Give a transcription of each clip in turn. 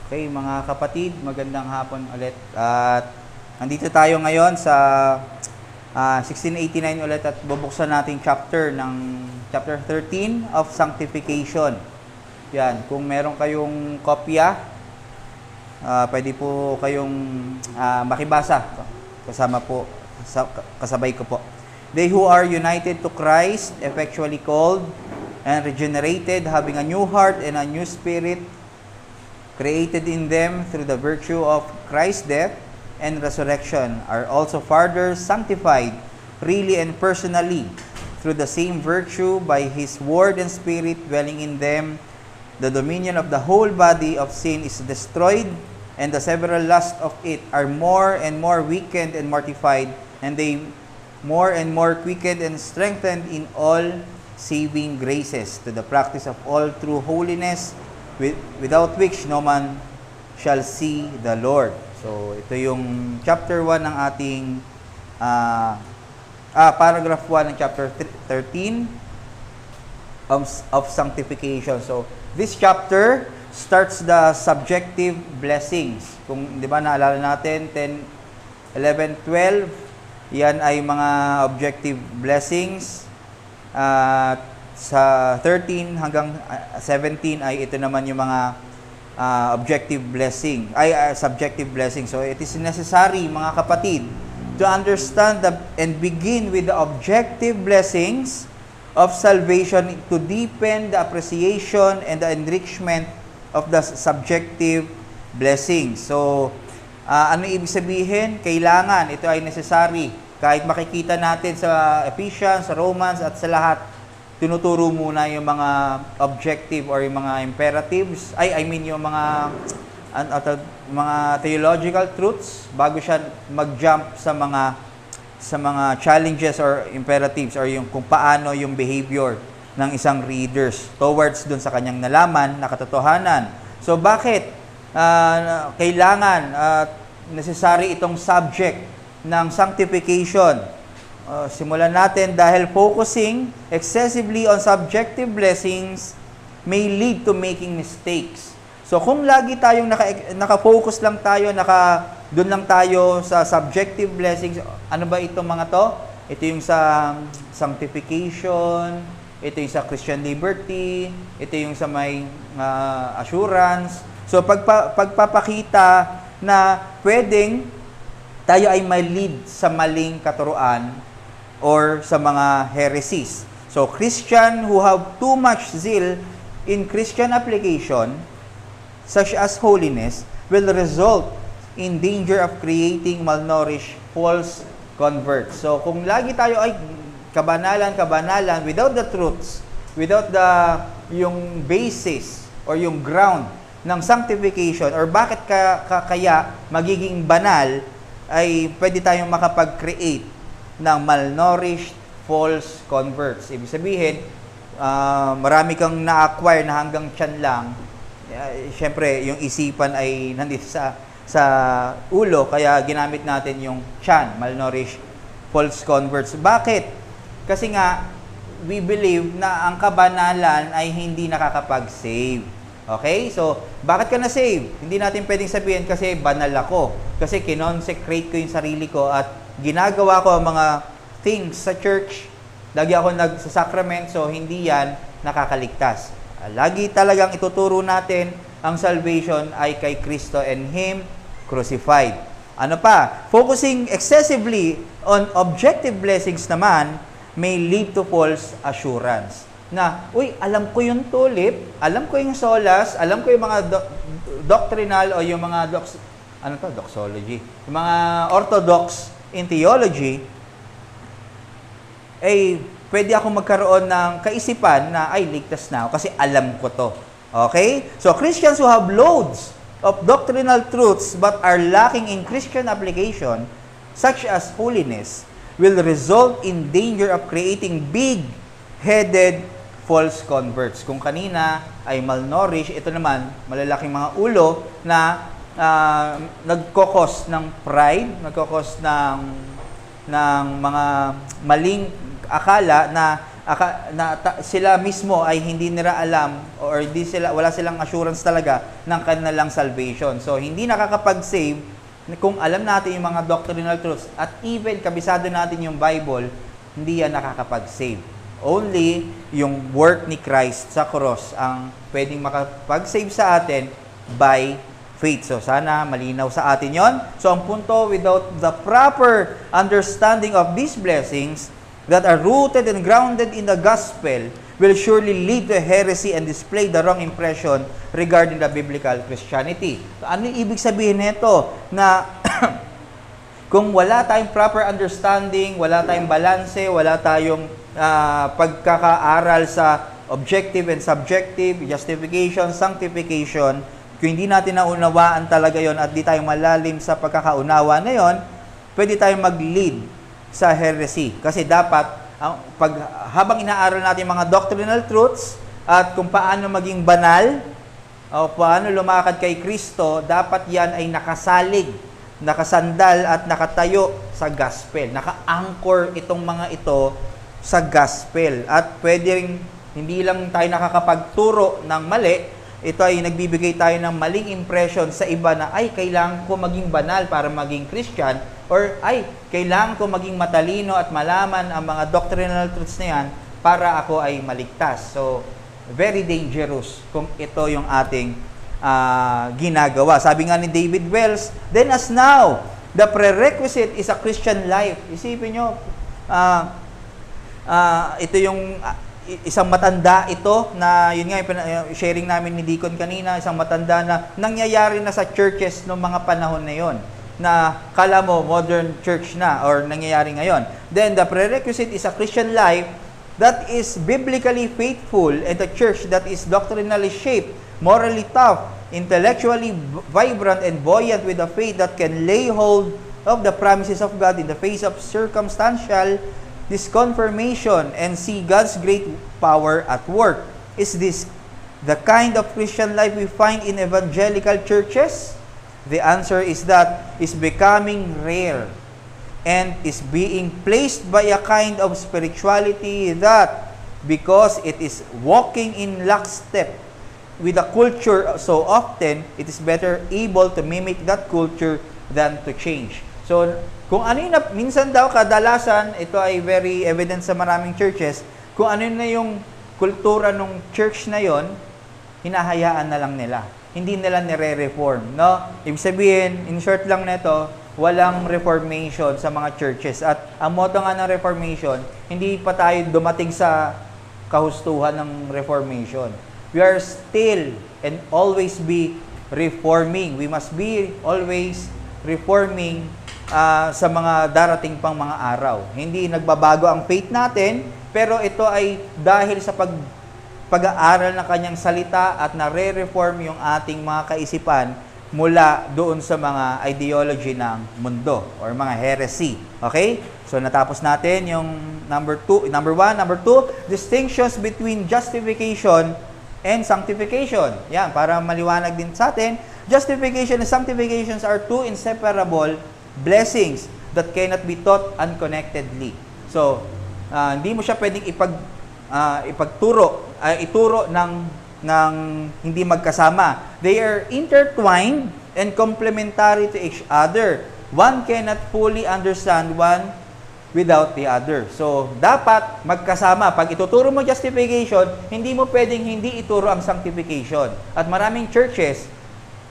Okay, mga kapatid, magandang hapon ulit. At nandito tayo ngayon sa 1689 ulit at bubuksan natin chapter 13 of Sanctification. Yan, kung meron kayong kopya, pwede po kayong makibasa. Kasabay ko po. They who are united to Christ, effectually called and regenerated, having a new heart and a new spirit, created in them through the virtue of Christ's death and resurrection, are also further sanctified really and personally through the same virtue by His Word and Spirit dwelling in them. The dominion of the whole body of sin is destroyed, and the several lusts of it are more and more weakened and mortified, and they more and more quickened and strengthened in all saving graces, to the practice of all true holiness, without which no man shall see the Lord. So, ito yung chapter 1 ng ating, paragraph 1 ng chapter 13 of Sanctification. So, this chapter starts the subjective blessings. Kung, di ba, naalala natin, 10, 11, 12, yan ay mga objective blessings. Sa 13 hanggang 17 ay ito naman yung mga subjective blessing. So it is necessary, mga kapatid, to understand and begin with the objective blessings of salvation to deepen the appreciation and the enrichment of the subjective blessings. So ano ibig sabihin? Kailangan, ito ay necessary. Kahit makikita natin sa Ephesians, sa Romans, at sa lahat, tinuturo muna yung mga objective or yung mga imperatives, yung mga theological truths bago siya mag-jump sa mga challenges or imperatives or yung kung paano yung behavior ng isang readers towards dun sa kanyang nalaman na katotohanan. So bakit kailangan necessary itong subject ng sanctification? Simulan natin dahil focusing excessively on subjective blessings may lead to making mistakes. So kung lagi tayong naka-focus lang tayo, doon lang tayo sa subjective blessings, ano ba itong mga to? Ito yung sa sanctification, ito yung sa Christian liberty, ito yung sa may assurance. So pagpapakita na pwedeng tayo ay may lead sa maling katuruan or sa mga heresies. So, Christian who have too much zeal in Christian application, such as holiness, will result in danger of creating malnourished false converts. So, kung lagi tayo ay kabanalan, without the truths, without yung basis or yung ground ng sanctification, or bakit kaya magiging banal, ay pwede tayong makapag-create ng malnourished false converts. Ibig sabihin, marami kang na-acquire na hanggang tiyan lang. Siyempre, yung isipan ay nandito sa ulo, kaya ginamit natin yung tiyan, malnourished false converts. Bakit? Kasi nga, we believe na ang kabanalan ay hindi nakakapag-save. Okay? So, bakit ka na-save? Hindi natin pwedeng sabihin kasi banal ako. Kasi kinonsecrate ko yung sarili ko at ginagawa ko ang mga things sa church. Lagi ako nagsasacrament, so hindi yan nakakaligtas. Lagi talagang ituturo natin ang salvation ay kay Kristo and Him crucified. Ano pa? Focusing excessively on objective blessings naman may lead to false assurance. Na, alam ko yung tulip, alam ko yung solas, alam ko yung mga doctrinal o yung mga doxology, yung mga orthodox in theology, pwede ako magkaroon ng kaisipan na, ligtas na ako kasi alam ko to. Okay? So, Christians who have loads of doctrinal truths but are lacking in Christian application, such as holiness, will result in danger of creating big-headed false converts. Kung kanina ay malnourished, ito naman, malalaking mga ulo na nagkokos ng pride, nagkokos ng mga maling akala na sila mismo ay hindi nila alam or wala silang assurance talaga ng kanilang salvation. So, hindi nakakapag-save kung alam natin yung mga doctrinal truths at even kabisado natin yung Bible, hindi yan nakakapag-save. Only yung work ni Christ sa cross ang pwedeng makapag-save sa atin by faith. So, sana malinaw sa atin yon. So, ang punto, without the proper understanding of these blessings that are rooted and grounded in the gospel will surely lead to heresy and display the wrong impression regarding the biblical Christianity. So, ano yung ibig sabihin nito? Na kung wala tayong proper understanding, wala tayong balanse, wala tayong pagkakaaral sa objective and subjective, justification, sanctification, kung hindi natin naunawaan talaga yon at di tayo malalim sa pagkakaunawa na yon, pwede tayong mag-lead sa heresy. Kasi dapat, habang inaaral natin mga doctrinal truths at kung paano maging banal o paano lumakad kay Kristo, dapat yan ay nakasalig, nakasandal at nakatayo sa gospel. Naka-anchor itong mga ito sa gospel. At pwedeng hindi lang tayo nakakapagturo ng mali, ito ay nagbibigay tayo ng maling impression sa iba na, ay, kailangan ko maging banal para maging Christian, or, ay, kailangan ko maging matalino at malaman ang mga doctrinal truths na yan para ako ay maligtas. So, very dangerous kung ito yung ating ginagawa. Sabi nga ni David Wells, then as now, the prerequisite is a Christian life. Isipin nyo, ito yung isang matanda ito na yun nga yung sharing namin ni Deacon kanina, isang matanda na nangyayari na sa churches noong mga panahon na yon, na kala mo modern church na or nangyayari ngayon. Then the prerequisite is a Christian life that is biblically faithful and a church that is doctrinally shaped, morally tough, intellectually vibrant and buoyant with a faith that can lay hold of the promises of God in the face of circumstantial disconfirmation and see God's great power at work. Is this the kind of Christian life we find in evangelical churches? The answer is that is becoming rare and is being placed by a kind of spirituality that, because it is walking in lockstep with the culture so often, it is better able to mimic that culture than to change. So, kung ano yung minsan daw, kadalasan, ito ay very evident sa maraming churches, kung ano na yung kultura ng church na yon, hinahayaan na lang nila. Hindi nila nire-reform, no? Ibig sabihin, in short lang nito, walang reformation sa mga churches. At ang motto nga ng reformation, hindi pa tayo dumating sa kahustuhan ng reformation. We are still and always be reforming. We must be always reforming sa mga darating pang mga araw. Hindi nagbabago ang faith natin, pero ito ay dahil sa pag-aaral ng kanyang salita at nare-reform yung ating mga kaisipan mula doon sa mga ideology ng mundo or mga heresy. Okay? So natapos natin yung number 1. Number 2, distinctions between justification and sanctification. Yan, para maliwanag din sa atin, justification and sanctifications are two inseparable blessings that cannot be taught unconnectedly. So, hindi mo siya pwedeng ituro ng hindi magkasama. They are intertwined and complementary to each other. One cannot fully understand one without the other. So, dapat magkasama. Pag ituturo mo justification, hindi mo pwedeng hindi ituro ang sanctification. At maraming churches,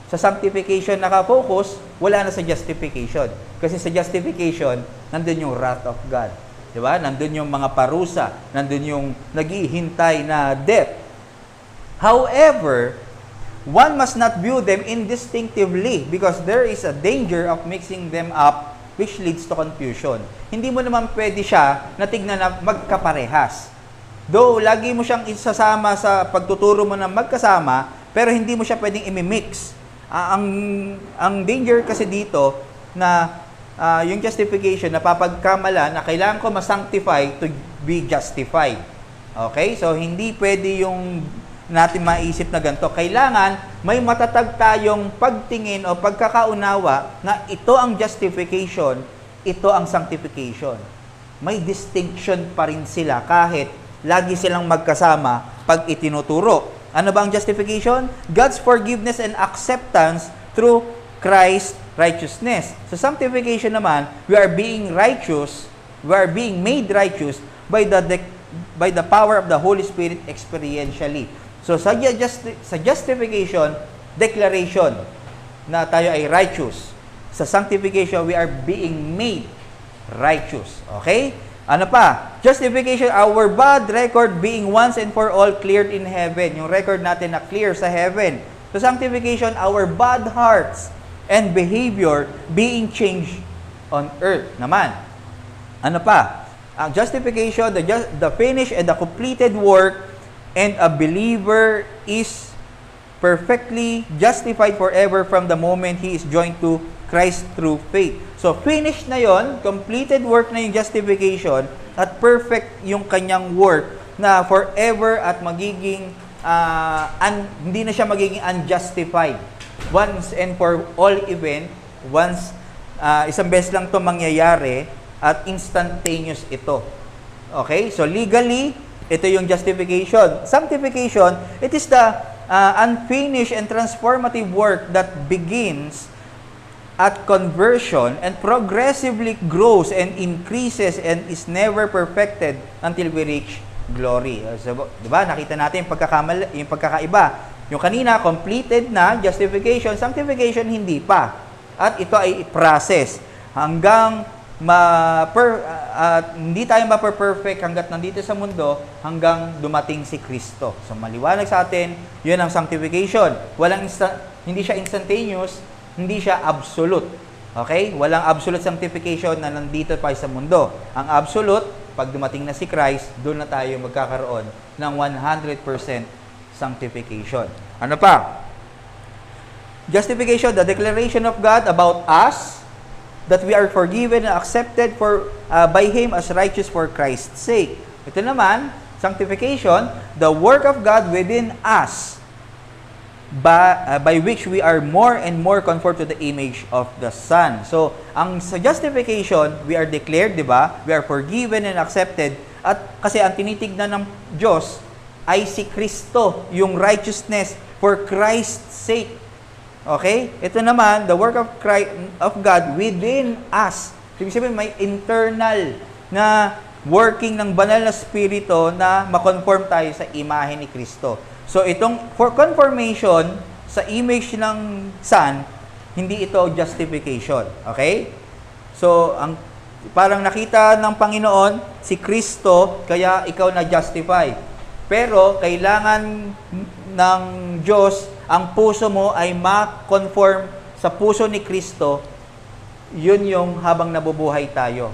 sa sanctification nakafocus, wala na sa justification. Kasi sa justification, nandun yung wrath of God. Diba? Nandun yung mga parusa. Nandun yung naghihintay na death. However, one must not view them indistinctively because there is a danger of mixing them up which leads to confusion. Hindi mo naman pwede siya na tignan na magkaparehas. Though, lagi mo siyang isasama sa pagtuturo mo ng magkasama, pero hindi mo siya pwedeng imimix. Ang danger kasi dito na yung justification, napapagkamala na kailangan ko ma-sanctify to be justified. Okay? So, hindi pwede yung natin maisip na ganito. Kailangan may matatag tayong pagtingin o pagkakaunawa na ito ang justification, ito ang sanctification. May distinction pa rin sila kahit lagi silang magkasama pag itinuturo. Ano ba ang justification? God's forgiveness and acceptance through Christ's righteousness. So sanctification naman, we are being righteous, we are being made righteous by the power of the Holy Spirit experientially. So sa justification, declaration na tayo ay righteous. Sa sanctification, we are being made righteous. Okay? Ano pa? Justification, our bad record being once and for all cleared in heaven. Yung record natin na clear sa heaven. So sanctification, our bad hearts and behavior being changed on earth naman. Ano pa? Ang justification, the finished and the completed work, and a believer is perfectly justified forever from the moment he is joined to Christ through faith. So, finished na yon, completed work na yung justification, at perfect yung kanyang work na forever at magiging, hindi na siya magiging unjustified. Once and for all event, once, isang beses lang ito mangyayari, at instantaneous ito. Okay? So, legally, ito yung justification. Sanctification, it is the unfinished and transformative work that begins at conversion and progressively grows and increases and is never perfected until we reach glory. So, diba? Nakita natin yung pagkakaiba. Yung kanina, completed na justification, sanctification, hindi pa. At ito ay process hanggang hindi tayo ma-perfect hanggat nandito sa mundo hanggang dumating si Kristo. So, maliwanag sa atin, yun ang sanctification. Hindi siya instantaneous, hindi siya absolute. Okay? Walang absolute sanctification na nandito pa sa mundo. Ang absolute, pag dumating na si Christ, doon na tayo magkakaroon ng 100% sanctification. Ano pa? Justification, the declaration of God about us, that we are forgiven and accepted by Him as righteous for Christ's sake. Ito naman, sanctification, the work of God within us, by which we are more and more conformed to the image of the Son. So, sa justification, we are declared, di ba? We are forgiven and accepted. At kasi ang tinitignan ng Diyos ay si Kristo, yung righteousness for Christ's sake. Okay? Ito naman, the work of God within us. Ibig sabihin, may internal na working ng banal na spirito na makonform tayo sa imahe ni Kristo. So, itong for confirmation sa image ng Son, hindi ito justification. Okay? So, parang nakita ng Panginoon si Kristo, kaya ikaw na-justify. Pero, kailangan ng Diyos, ang puso mo ay ma-conform sa puso ni Kristo, yun yung habang nabubuhay tayo.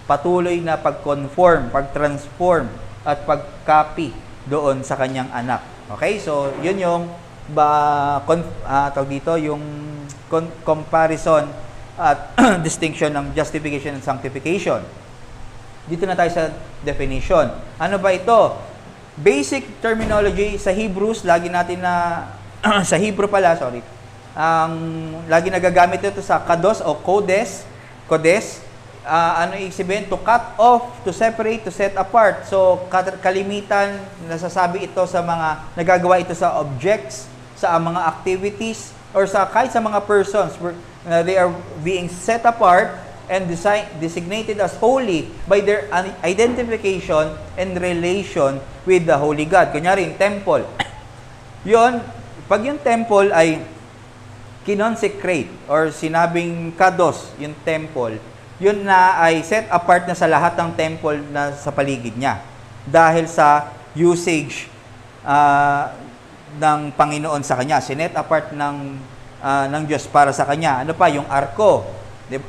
Patuloy na pag-conform, pag-transform, at pag-copy doon sa kanyang anak. Okay? So, yun yung yung comparison at distinction ng justification and sanctification. Dito na tayo sa definition. Ano ba ito? Basic terminology sa Hebrews, lagi natin na sa Hebrew pala, lagi nagagamit ito sa kados o kodes. Ano ibig sabihin? To cut off, to separate, to set apart. So, kalimitan, nasasabi ito sa mga, nagagawa ito sa objects, sa mga activities, or kahit sa mga persons. They are being set apart and designated as holy by their identification and relation with the Holy God. Kunyari, temple. Yon, pag yung temple ay kinonsecrate or sinabing kados, yung temple, yun na ay set apart na sa lahat ng temple na sa paligid niya. Dahil sa usage ng Panginoon sa kanya. Sinet apart ng Diyos para sa kanya. Ano pa? Yung arko.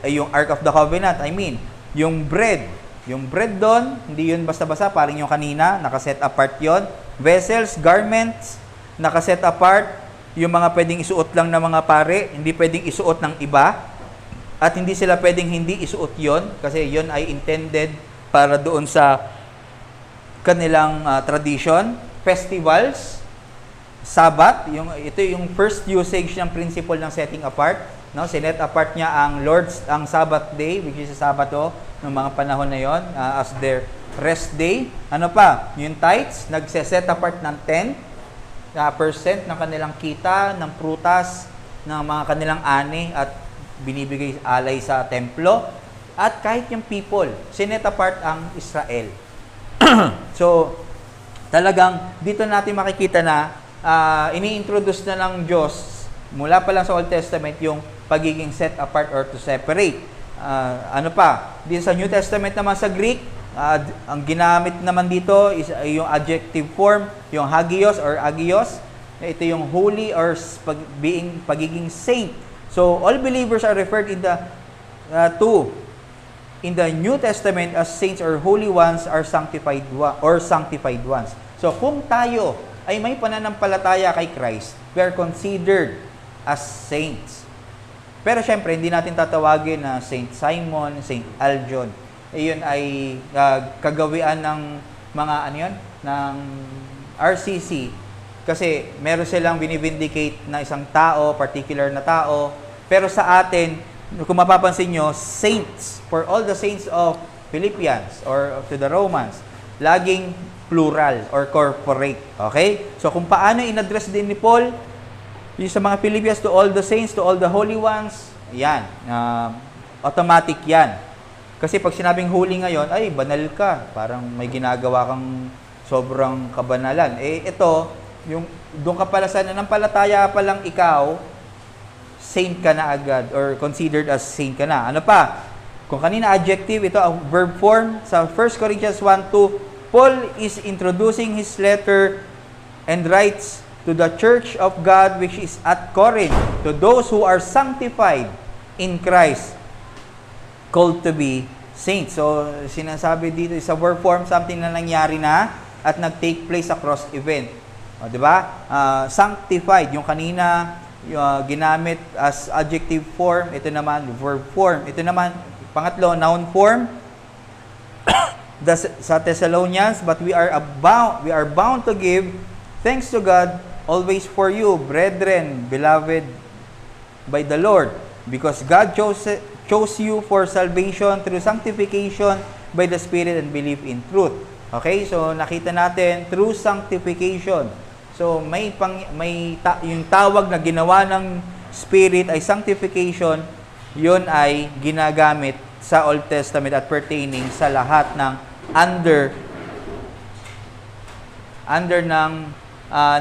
Yung Ark of the Covenant, yung bread. Yung bread doon, hindi yun basta-basta, parang yung kanina, nakaset apart yon. Vessels, garments, nakaset apart. Yung mga pwedeng isuot lang ng mga pare, hindi pwedeng isuot ng iba. At hindi sila pwedeng hindi isuot yon, kasi yon ay intended para doon sa kanilang tradition. Festivals, Sabbath, ito yung first usage ng principle ng setting apart. No, sinet apart niya ang Sabbath day, which is sa Sabato ng mga panahon na yon, as their rest day. Ano pa? Yung tithes, nagse-set apart ng 10% ng kanilang kita, ng prutas, ng mga kanilang ani at binibigay alay sa templo. At kahit yung people, sinet apart ang Israel. So, talagang dito natin makikita na ini-introduce na ng Diyos mula pa lang sa Old Testament yung pagiging set apart or to separate. Ano pa? Din sa New Testament naman sa Greek, ang ginamit naman dito is yung adjective form, yung hagios or agios. Ito yung holy or pagiging saint. So, all believers are referred in the New Testament as saints or holy ones or sanctified ones. So, kung tayo ay may pananampalataya kay Christ, we are considered as saints. Pero syempre, hindi natin tatawagin na Saint Simon, Saint Aljon. Iyon ay kagawian ng mga ng RCC. Kasi meron silang binivindicate na isang tao, particular na tao. Pero sa atin, kung mapapansin nyo, saints, for all the saints of Philippians or to the Romans, laging plural or corporate. Okay? So kung paano in-address din ni Paul, yung sa mga Philippians, to all the saints, to all the holy ones, yan. Automatic yan. Kasi pag sinabing holy ngayon, ay, banal ka. Parang may ginagawa kang sobrang kabanalan. Ito, doon ka pala sa nanampalataya pa lang ikaw, saint ka na agad or considered as saint ka na. Ano pa? Kung kanina adjective, ito ang verb form. Sa 1 Corinthians 1:2, Paul is introducing his letter and writes, to the church of God which is at Corinth, to those who are sanctified in Christ, called to be saints. So, sinasabi dito sa verb form, something na nangyari na at nag-take place across event. O, di ba? Sanctified, yung kanina ginamit as adjective form, ito naman verb form. Ito naman, pangatlo, noun form. Sa Thessalonians, but we are bound to give thanks to God always for you, brethren, beloved by the Lord, because God chose you for salvation through sanctification by the Spirit and belief in truth. Okay? So, nakita natin, through sanctification. So, yung tawag na ginawa ng Spirit ay sanctification, yun ay ginagamit sa Old Testament at pertaining sa lahat ng under ng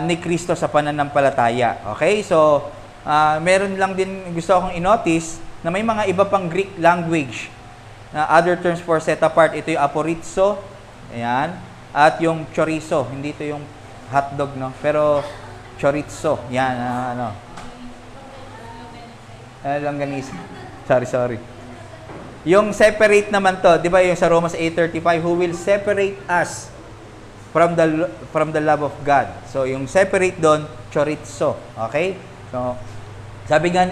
ni Kristo sa pananampalataya. Okay? So, meron lang din gusto akong i-notice na may mga iba pang Greek language na other terms for set apart. Ito yung aporizo, ayan, at yung chorizo. Hindi ito yung hotdog, no? Pero chorizo, yan, longganisa. Sorry. Yung separate naman to, di ba yung sa Romans 8:35, who will separate us from the love of God. So, yung separate doon, chorizo. Okay? So, sabi nga,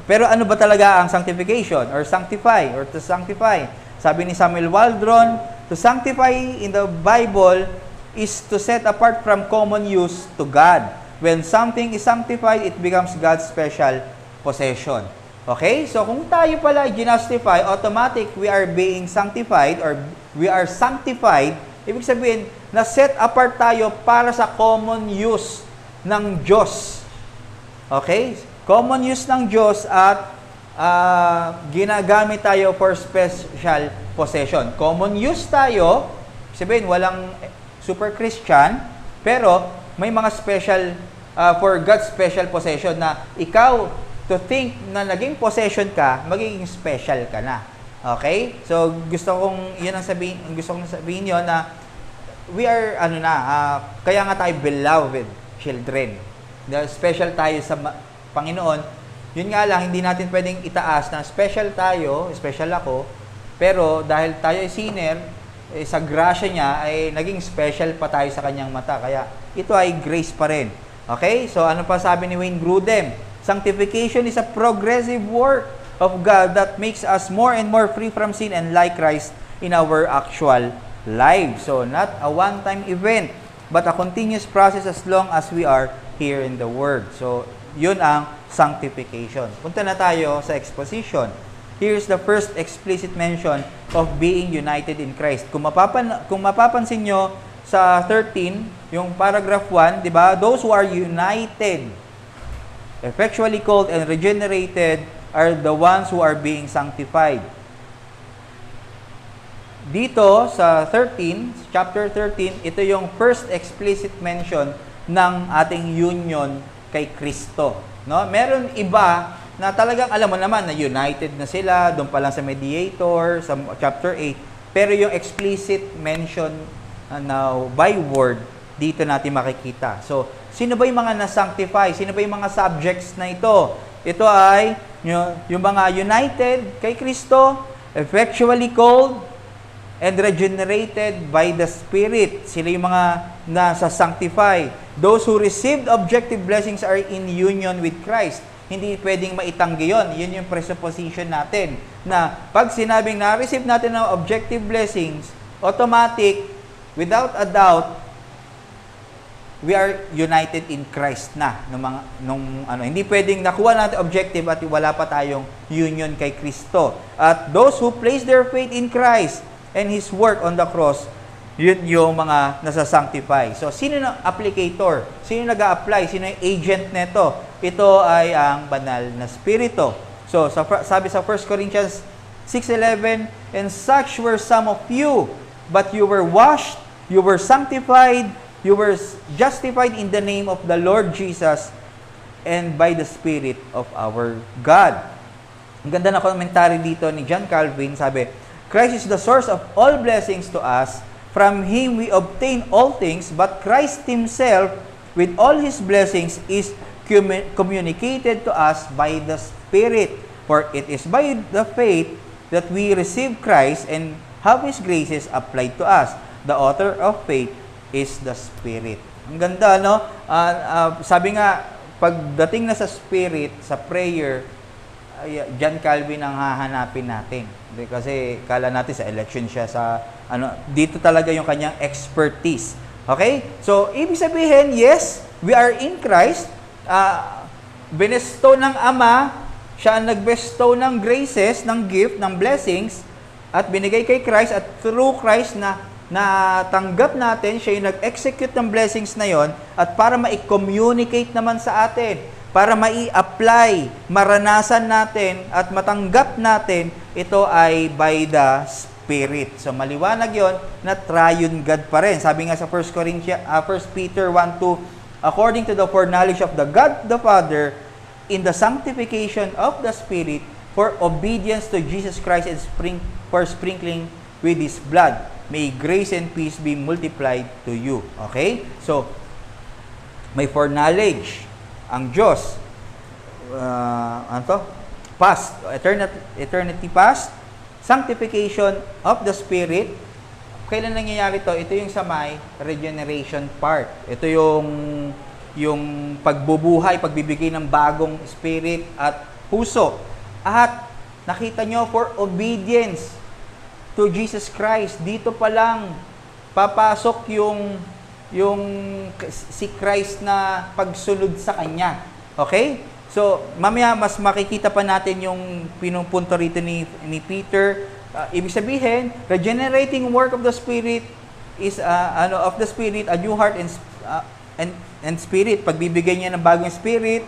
pero ano ba talaga ang sanctification or sanctify or to sanctify? Sabi ni Samuel Waldron, to sanctify in the Bible is to set apart from common use to God. When something is sanctified, it becomes God's special possession. Okay? So, kung tayo pala ginustify, automatic we are being sanctified or we are sanctified. Ibig sabihin, na set apart tayo para sa common use ng Diyos. Okay? Common use ng Diyos at ginagamit tayo for special possession. Common use tayo, sabihin, walang super Christian, pero may mga special, for God's special possession na ikaw, to think na naging possession ka, magiging special ka na. Okay? So, gusto kong sabihin yun na we are, kaya nga tayo beloved children. Special tayo sa Panginoon. Yun nga lang, hindi natin pwedeng itaas na special tayo, special ako, pero dahil tayo ay sinner, sa grasya niya, ay naging special pa tayo sa kanyang mata. Kaya ito ay grace pa rin. Okay? So, ano pa sabi ni Wayne Grudem? Sanctification is a progressive work of God that makes us more and more free from sin and like Christ in our actual lives. So, not a one-time event, but a continuous process as long as we are here in the Word. So, yun ang sanctification. Punta na tayo sa exposition. here's the first explicit mention of being united in Christ. Kung mapapansin nyo sa 13, yung paragraph 1, di ba? Those who are united, effectually called and regenerated, are the ones who are being sanctified. Dito sa 13, chapter 13, ito yung first explicit mention ng ating union kay Kristo. No? Meron iba na talagang alam mo naman na united na sila, doon pa lang sa mediator, sa chapter 8, pero yung explicit mention now by word, dito natin makikita. So, sino ba yung mga na-sanctify? Sino ba yung mga subjects na ito? Ito ay yung mga united kay Kristo, effectually called, and regenerated by the Spirit. Sila yung mga nasa-sanctify. Those who received objective blessings are in union with Christ. Hindi pwedeng maitanggi yun. Yun yung presupposition natin. Na pag sinabing na-receive natin ng objective blessings, automatic, without a doubt, we are united in Christ na. Hindi pwedeng nakuha natin objective at wala pa tayong union kay Kristo. At those who place their faith in Christ and His work on the cross, yun yung mga nasa-sanctify. So, sino na applicator? Sino nag-a-apply? Sino yung agent neto? Ito ay ang banal na Espiritu. So, sabi sa 1 Corinthians 6:11, and such were some of you, but you were washed, you were sanctified, you were justified in the name of the Lord Jesus and by the Spirit of our God. Ang ganda na komentary dito ni John Calvin, sabi, Christ is the source of all blessings to us. From Him we obtain all things, but Christ Himself, with all His blessings, is communicated to us by the Spirit. For it is by the faith that we receive Christ and have His graces applied to us. The author of faith is the Spirit. Ang ganda, no? Sabi nga, pagdating na sa Spirit, sa prayer, John Calvin ang hahanapin natin. Kasi kala natin sa election siya, dito talaga yung kanyang expertise. Okay? So, ibig sabihin, yes, we are in Christ. Binestow ng Ama, siya ang nagbestow ng graces, ng gift, ng blessings, at binigay kay Christ, at through Christ na natanggap natin, siya yung nag-execute ng blessings na yon, at para ma-communicate naman sa atin, para mai-apply, maranasan natin, at matanggap natin, ito ay by the Spirit. So, maliwanag yon na triune God pa rin. Sabi nga sa 1 Peter 1:2, according to the foreknowledge of the God the Father, in the sanctification of the Spirit, for obedience to Jesus Christ and for sprinkling with His blood, may grace and peace be multiplied to you. Okay? So, may foreknowledge ang Diyos. Past, eternity past, sanctification of the Spirit. Kailan nangyayari to? Ito yung sa may regeneration part. Ito yung pagbubuhay, pagbibigay ng bagong spirit at puso. At nakita nyo, for obedience to Jesus Christ, dito pa lang papasok yung si Christ na pagsunod sa Kanya. Okay? So, mamaya mas makikita pa natin yung pinupunto rito ni Peter. Ibig sabihin, regenerating work of the Spirit is of the Spirit, a new heart and spirit. Pagbibigay niya ng bagong spirit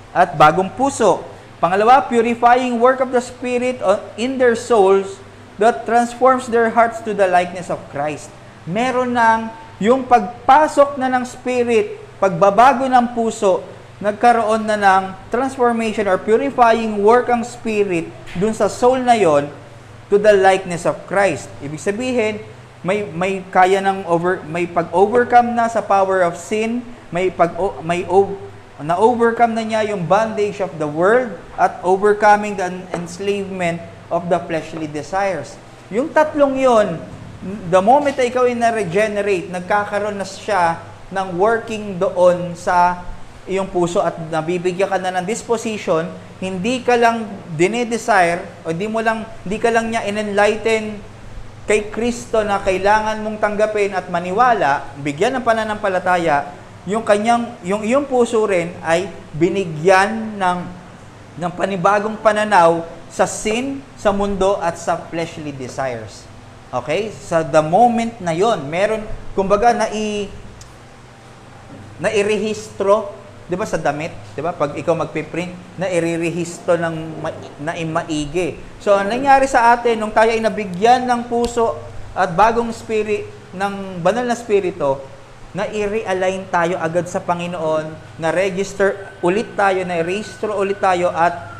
at bagong puso. Pangalawa, purifying work of the Spirit in their souls that transforms their hearts to the likeness of Christ. Meron ng yung pagpasok na ng Spirit, pagbabago ng puso, nagkaroon na ng transformation or purifying work ang Spirit dun sa soul na yon to the likeness of Christ. Ibig sabihin, may kaya ng may pag-overcome na sa power of sin, na-overcome na niya yung bondage of the world at overcoming the enslavement of the fleshly desires. Yung tatlong yon, the moment na ikaw ay na-regenerate, nagkakaroon na siya ng working doon sa iyong puso at nabibigyan ka na ng disposition, hindi ka lang dinedesire o hindi ka lang niya in-enlighten kay Kristo na kailangan mong tanggapin at maniwala, bigyan ng pananampalataya, yung iyong puso rin ay binigyan ng panibagong pananaw sa sin, sa mundo, at sa fleshly desires. Okay? Sa the moment na yon, meron, kumbaga, nairehistro, di ba sa damit? Di ba? Pag ikaw magpiprint, nairehistro ng maigi. So, ang nangyari sa atin, nung tayo ay nabigyan ng puso at bagong spirit, ng banal na spirito, na i-realign tayo agad sa Panginoon, na-register ulit tayo, na-register ulit tayo, at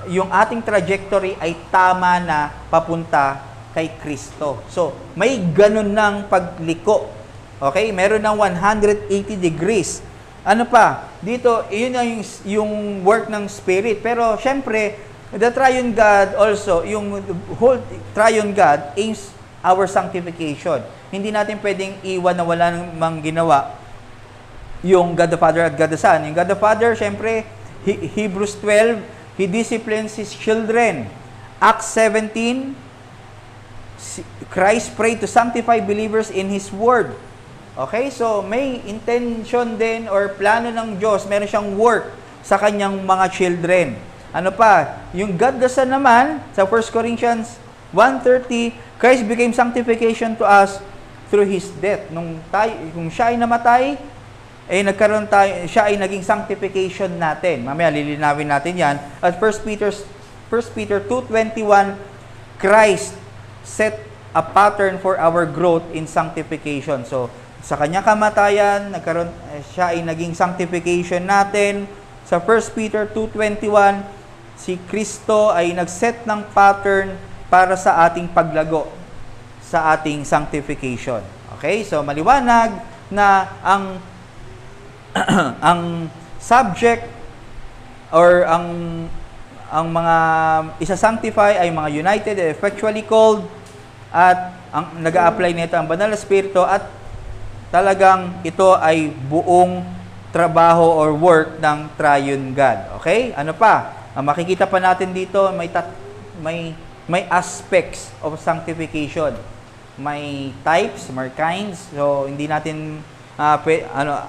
yung ating trajectory ay tama na papunta kay Kristo. So, may ganun ng pagliko. Okay? Meron ng 180 degrees. Ano pa? Dito, yun yung work ng Spirit. Pero, syempre, the Triune God also, yung whole Triune God aims our sanctification. Hindi natin pwedeng iwan na wala namang ginawa yung God the Father at God the Son. Yung God the Father, syempre, Hebrews 12, He disciplines His children. Acts 17, Christ prayed to sanctify believers in His Word. Okay? So, may intention din or plano ng Diyos, meron siyang work sa kanyang mga children. Ano pa? Yung God the Son naman, sa 1 Corinthians 1:30, Christ became sanctification to us through His death. Kung siya ay namatay, siya ay naging sanctification natin. Mamaya lilinawin natin yan. At 1 Peter 2:21, Christ set a pattern for our growth in sanctification. So, sa kanyang kamatayan, siya ay naging sanctification natin. Sa 1 Peter 2:21, si Kristo ay nagset ng pattern para sa ating paglago sa ating sanctification. Okay? So, maliwanag na ang subject or ang mga isa-sanctify ay mga united and effectually called, at ang nag-a-apply nito ang banal na spirito, at talagang ito ay buong trabaho or work ng Triune God. Okay? Ano pa? Ang makikita pa natin dito, may aspects of sanctification. May types, may kinds. So, hindi natin,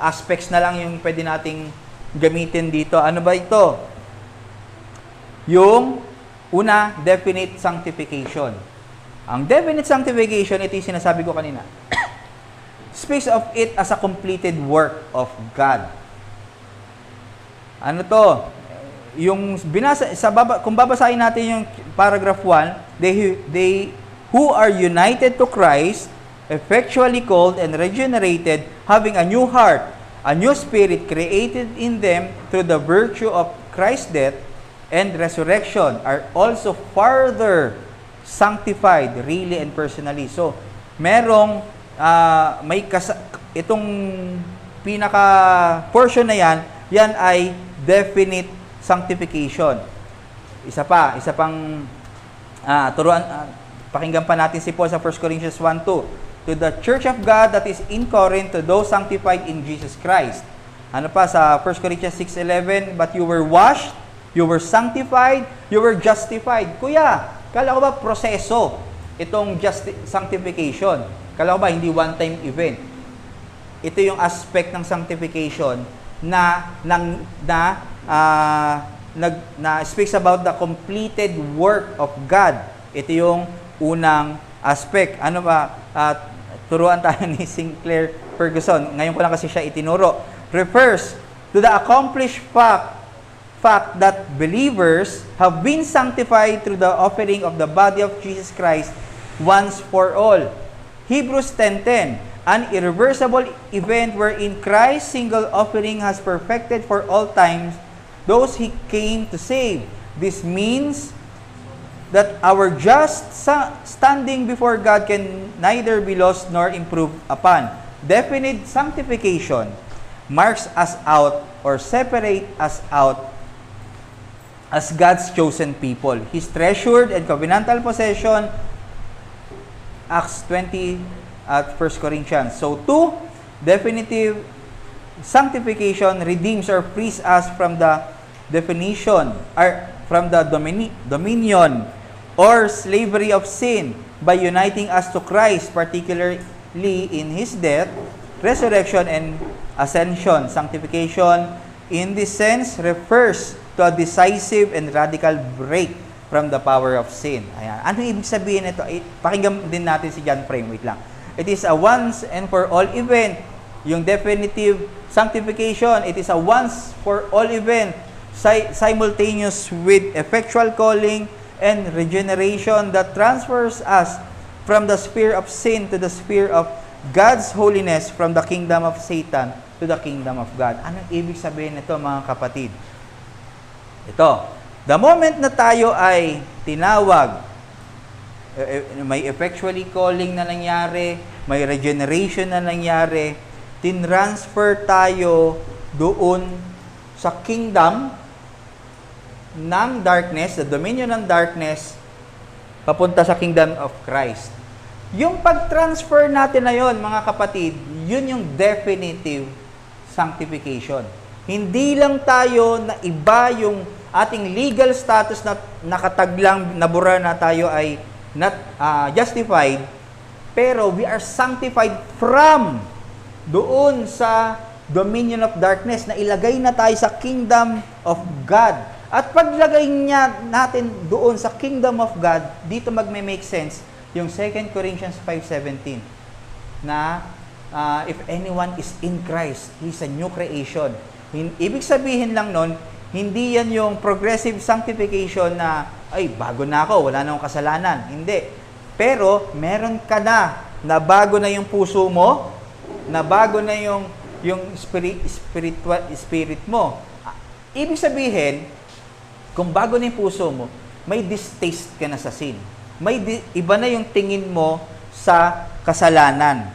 aspects na lang yung pwede nating gamitin dito. Ano ba ito? Yung una, definite sanctification. Ang definite sanctification, ito yung sinasabi ko kanina, speaks of it as a completed work of God. Ano to? Yung kung babasahin natin yung paragraph 1, they who are united to Christ, effectually called and regenerated, having a new heart, a new spirit created in them through the virtue of Christ's death and resurrection, are also further sanctified really and personally. So, merong itong pinaka portion na yan ay definite sanctification. Isa pang turuan, pakinggan pa natin si Paul sa 1 Corinthians 1:2. To the church of God that is in Corinth, to those sanctified in Jesus Christ. Ano pa sa 1 Corinthians 6:11, but you were washed, you were sanctified, you were justified. Kuya, kala ko ba proseso itong sanctification? Kala ko ba hindi one-time event? Ito yung aspect ng sanctification na speaks about the completed work of God. Ito yung unang aspect. Ano ba? Turuan tayo ni Sinclair Ferguson. Ngayon ko lang kasi siya itinuro. Refers to the accomplished fact that believers have been sanctified through the offering of the body of Jesus Christ once for all. Hebrews 10:10, an irreversible event wherein Christ's single offering has perfected for all times those He came to save. This means that our just standing before God can neither be lost nor improved upon. Definite sanctification marks us out or separate us out as God's chosen people, His treasured and covenantal possession, Acts 20 at 1 Corinthians. So, 2, definitive sanctification redeems or frees us from the definition or from the dominion or slavery of sin by uniting us to Christ, particularly in His death, resurrection, and ascension. Sanctification, in this sense, refers to a decisive and radical break from the power of sin. Ayan. Ano ibig sabihin nito? Pakinggan din natin si John Frame. Wait lang. It is a once and for all event. Yung definitive sanctification, it is a once for all event, simultaneous with effectual calling and regeneration that transfers us from the sphere of sin to the sphere of God's holiness, from the kingdom of Satan to the kingdom of God. Anong ibig sabihin nito, mga kapatid? Ito, the moment na tayo ay tinawag, may effectually calling na nangyari, may regeneration na nangyari, tinransfer tayo doon sa kingdom ng darkness, the dominion ng darkness, papunta sa kingdom of Christ. Yung pag-transfer natin na yon, mga kapatid, yun yung definitive sanctification. Hindi lang tayo na iba yung ating legal status na nakataglang, nabura na tayo ay not justified, pero we are sanctified from doon sa dominion of darkness, na ilagay na tayo sa kingdom of God. At paglagay niya natin doon sa kingdom of God, dito magme-make sense yung 2 Corinthians 5:17 na if anyone is in Christ, he's a new creation. Ibig sabihin lang nun, hindi yan yung progressive sanctification na, ay, bago na ako, wala na akong kasalanan. Hindi. Pero, meron ka na bago na yung puso mo, na bago na yung spirit mo. Ibig sabihin, kung bago na yung puso mo, may distaste ka na sa sin. Iba na yung tingin mo sa kasalanan.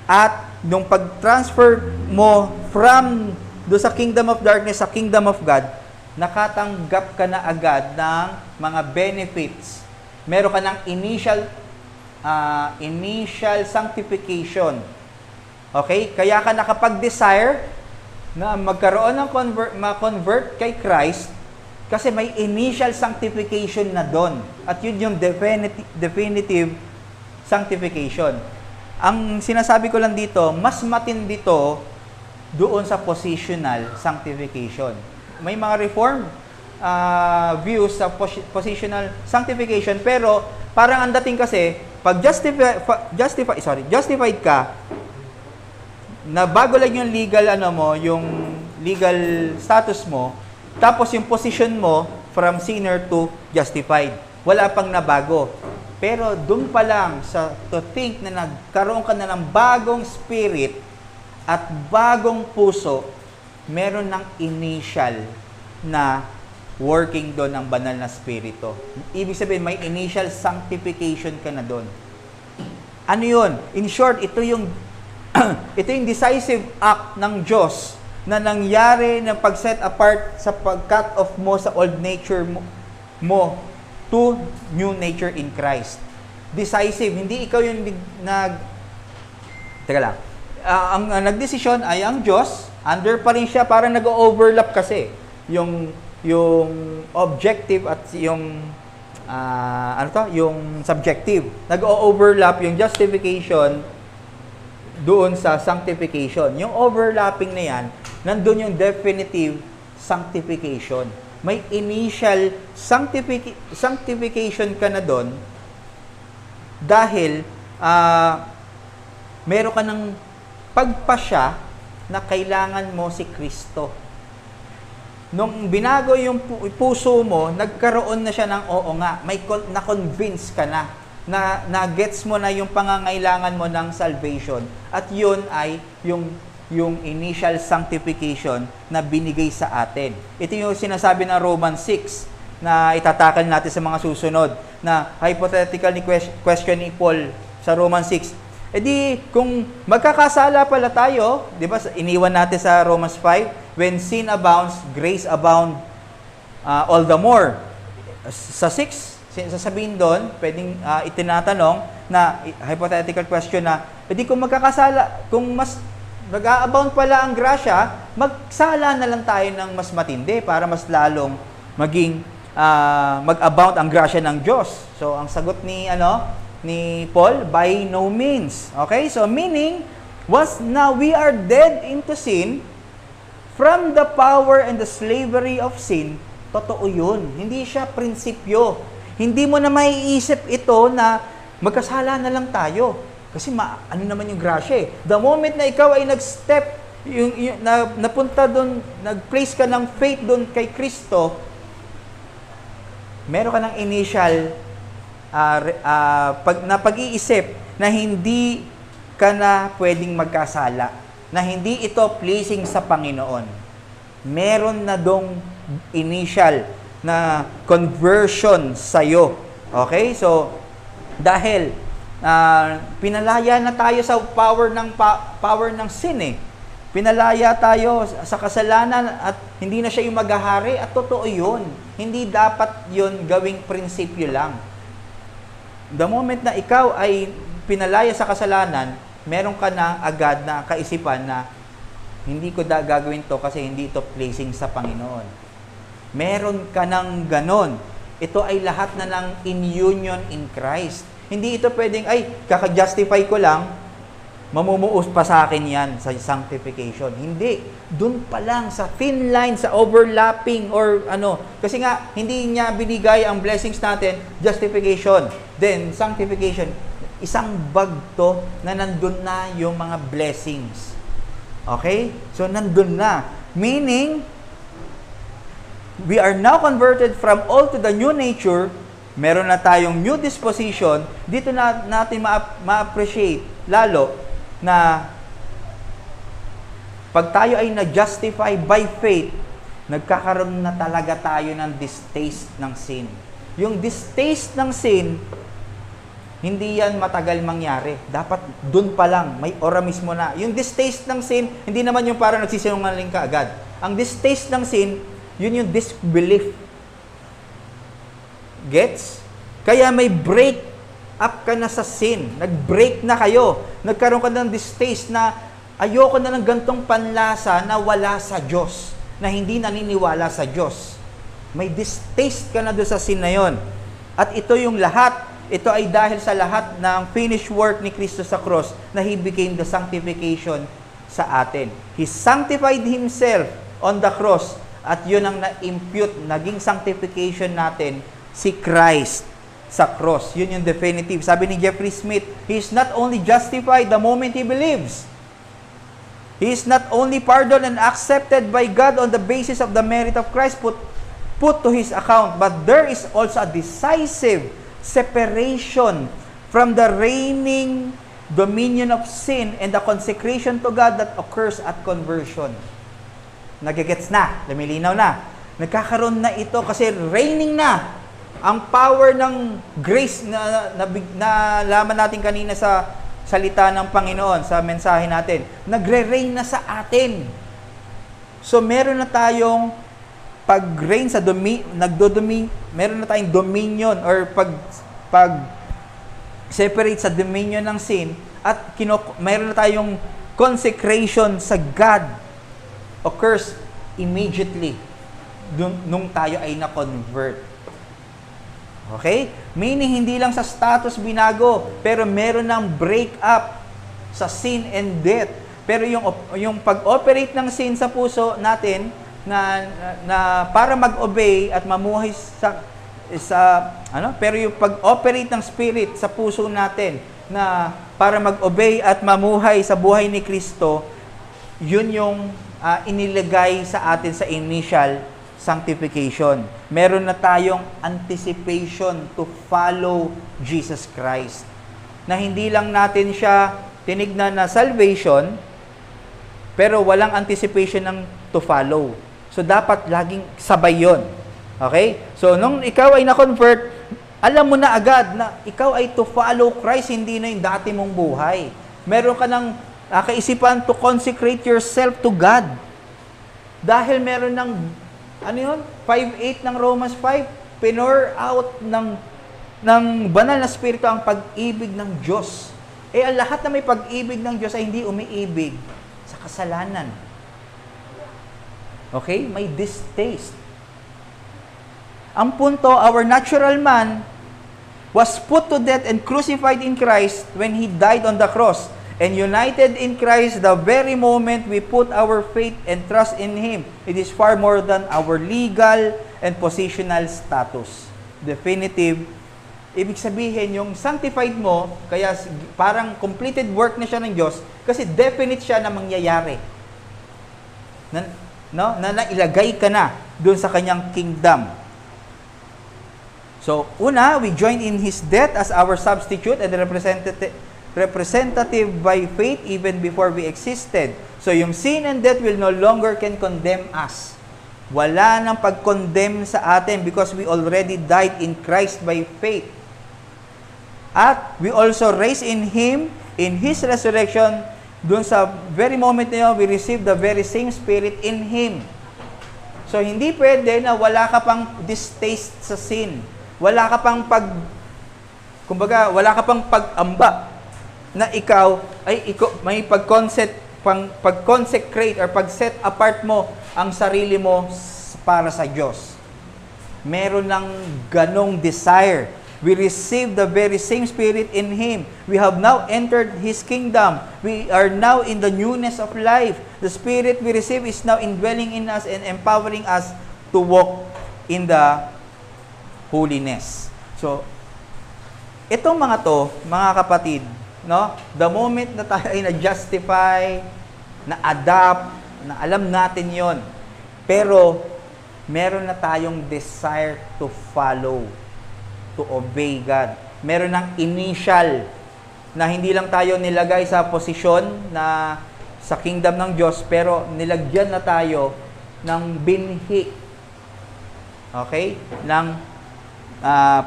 At nung pag-transfer mo from do sa kingdom of darkness sa kingdom of God, nakatanggap ka na agad ng mga benefits. Meron ka ng initial sanctification. Okay? Kaya ka nakapag-desire na magkaroon ng ma-convert kay Christ kasi may initial sanctification na doon. At yun yung definitive sanctification. Ang sinasabi ko lang dito, mas matindi to doon sa positional sanctification. May mga reform views sa positional sanctification, pero parang ang dating kasi, pag justified ka, na bago lang yung yung legal status mo, tapos yung position mo from sinner to justified. Wala pang nabago. Pero doon pa lang to think na nagkaroon ka na ng bagong spirit at bagong puso, meron ng initial na working doon ng banal na spirito. Ibig sabihin, may initial sanctification ka na doon. Ano yun? In short, ito yung decisive act ng Diyos na nangyari ng pag-set apart sa pag-cut off mo sa old nature mo to new nature in Christ. Decisive. Hindi ikaw yung Teka lang. Ang nagdesisyon ay ang Diyos. Under pa rin siya, parang nag-overlap kasi yung objective at yung yung subjective. Nag-overlap yung justification doon sa sanctification. Yung overlapping na yan, nandun yung definitive sanctification. May initial sanctification ka na doon dahil meron ka ng pagpasya na kailangan mo si Kristo. Nung binago yung puso mo, nagkaroon na siya ng oo nga, na-convince ka na gets mo na yung pangangailangan mo ng salvation. At yun ay yung initial sanctification na binigay sa atin. Ito yung sinasabi ng Romans 6 na itatakal natin sa mga susunod na hypothetical question ni Paul sa Romans 6. E di, kung magkakasala pala tayo, di ba, iniwan natin sa Romans 5, when sin abounds, grace abound all the more. Sa 6, sasabihin doon, pwedeng itinatanong na hypothetical question na, edi kung magkakasala, kung mas mag-a-abound pala ang grasya, magsala na lang tayo ng mas matindi para mas lalong maging mag-abound ang grasya ng Diyos. So, ang sagot ni Paul, by no means. Okay? So, meaning, once now we are dead into sin, from the power and the slavery of sin, totoo yun. Hindi siya prinsipyo. Hindi mo na maiisip ito na magkasala na lang tayo. Kasi ano naman yung grasya eh. The moment na ikaw ay nag-step, napunta doon, nag-place ka ng faith doon kay Kristo, meron ka ng initial pag-iisip na hindi ka na pwedeng magkasala, na hindi ito pleasing sa Panginoon. Meron na dong initial na conversion sa'yo. Okay? So, dahil pinalaya na tayo sa power ng sin eh. Pinalaya tayo sa kasalanan at hindi na siya yung maghahari at totoo yun. Hindi dapat yun gawing prinsipyo lang. The moment na ikaw ay pinalaya sa kasalanan, meron ka na agad na kaisipan na hindi ko gagawin to kasi hindi ito pleasing sa Panginoon. Meron ka ng ganon. Ito ay lahat na ng in union in Christ. Hindi ito pwedeng, kaka-justify ko lang, mamumuos pa sa akin yan sa sanctification. Hindi. Doon pa lang sa thin line, sa overlapping or Kasi nga, hindi niya binigay ang blessings natin, justification. Then, sanctification. Isang bag to na nandun na yung mga blessings. Okay? So, nandun na. Meaning, we are now converted from old to the new nature. Meron na tayong new disposition. Dito natin ma-appreciate lalo na pag tayo ay na-justify by faith, nagkakaroon na talaga tayo ng distaste ng sin. Yung distaste ng sin, hindi yan matagal mangyari. Dapat dun pa lang, may ora mismo na. Yung distaste ng sin, hindi naman yung parang nagsisinungaling ka agad. Ang distaste ng sin, yun yung disbelief. Gets? Kaya may break up ka na sa sin. Nag-break na kayo. Nagkaroon ka ng distaste na ayoko na ng gantong panlasa na wala sa Diyos. Na hindi naniniwala sa Diyos. May distaste ka na doon sa sin na yon. At ito yung lahat. Ito ay dahil sa lahat ng finished work ni Kristo sa cross na He became the sanctification sa atin. He sanctified Himself on the cross at yun ang na-impute, naging sanctification natin, si Christ sa cross. Yun yung definitive. Sabi ni Jeffrey Smith, he is not only justified the moment he believes. He is not only pardoned and accepted by God on the basis of the merit of Christ put to his account, but there is also a decisive separation from the reigning dominion of sin and the consecration to God that occurs at conversion. Nagigets na, lumilinaw na. Nagkakaroon na ito kasi reigning na ang power ng grace na laman natin kanina sa salita ng Panginoon, sa mensahe natin. Nagre-reign na sa atin. So meron na tayong pag-reign sa meron na tayong dominion or pag separate sa dominion ng sin at meron na tayong consecration sa God occurs immediately nung tayo ay na-convert. Okay? Meaning, hindi lang sa status binago, pero meron ng break up sa sin and death. Pero yung pag-operate ng sin sa puso natin, na para mag-obey at mamuhay pero yung pag-operate ng Spirit sa puso natin, na para mag-obey at mamuhay sa buhay ni Kristo, yun yung inilagay sa atin sa initial sanctification. Meron na tayong anticipation to follow Jesus Christ. Na hindi lang natin siya tinignan na salvation, pero walang anticipation ng to follow. So, dapat laging sabay yun. Okay? So, nung ikaw ay na-convert, alam mo na agad na ikaw ay to follow Christ, hindi na yung dati mong buhay. Meron ka ng kaisipan to consecrate yourself to God. Dahil meron ng 5:8 ng Romans 5, pinor out ng banal na spirito ang pag-ibig ng Diyos. Ang lahat na may pag-ibig ng Diyos ay hindi umiibig sa kasalanan. Okay? May distaste. Ang punto, our natural man was put to death and crucified in Christ when He died on the cross. And united in Christ the very moment we put our faith and trust in Him. It is far more than our legal and positional status. definitive. Ibig sabihin, yung sanctified mo, kaya parang completed work na siya ng Diyos, kasi definite siya na mangyayari. Na nailagay ka na doon sa kanyang kingdom. So, una, we join in His death as our substitute and representative by faith even before we existed. So, yung sin and death will no longer can condemn us. Wala nang pag-condemn sa atin because we already died in Christ by faith. At we also raised in Him, in His resurrection, doon sa very moment na yun, we receive the very same Spirit in Him. So, hindi pwede na wala ka pang distaste sa sin. Wala ka pang wala ka pang pag-amba na ikaw may pag-consecrate or pag-set apart mo ang sarili mo para sa Diyos. Meron ng ganong desire. We receive the very same Spirit in Him. We have now entered His kingdom. We are now in the newness of life. The Spirit we receive is now indwelling in us and empowering us to walk in the holiness. So, itong mga to, mga kapatid, no? The moment na tayo ay na-justify, na-adapt, na alam natin yon, pero meron na tayong desire to follow, to obey God. Meron ng initial na hindi lang tayo nilagay sa posisyon na sa kingdom ng Diyos, pero nilagyan na tayo ng binhi. Okay? Ng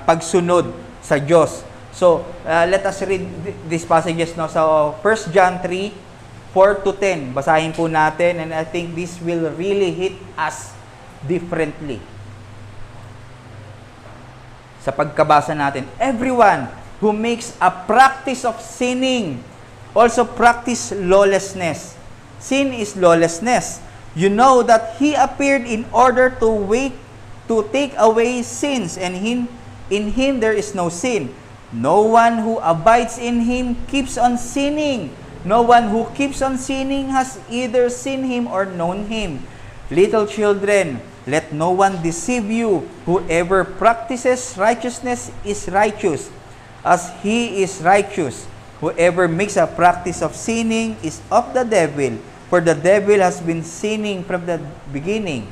pagsunod sa Diyos. So, let us read these passages now. So, 1 John 3, 4 to 10. Basahin po natin, and I think this will really hit us differently. Sa pagkabasa natin, everyone who makes a practice of sinning also practice lawlessness. Sin is lawlessness. You know that He appeared in order to take away sins, and in Him there is no sin. No one who abides in Him keeps on sinning. No one who keeps on sinning has either seen Him or known Him. Little children, let no one deceive you. Whoever practices righteousness is righteous, as he is righteous. Whoever makes a practice of sinning is of the devil, for the devil has been sinning from the beginning.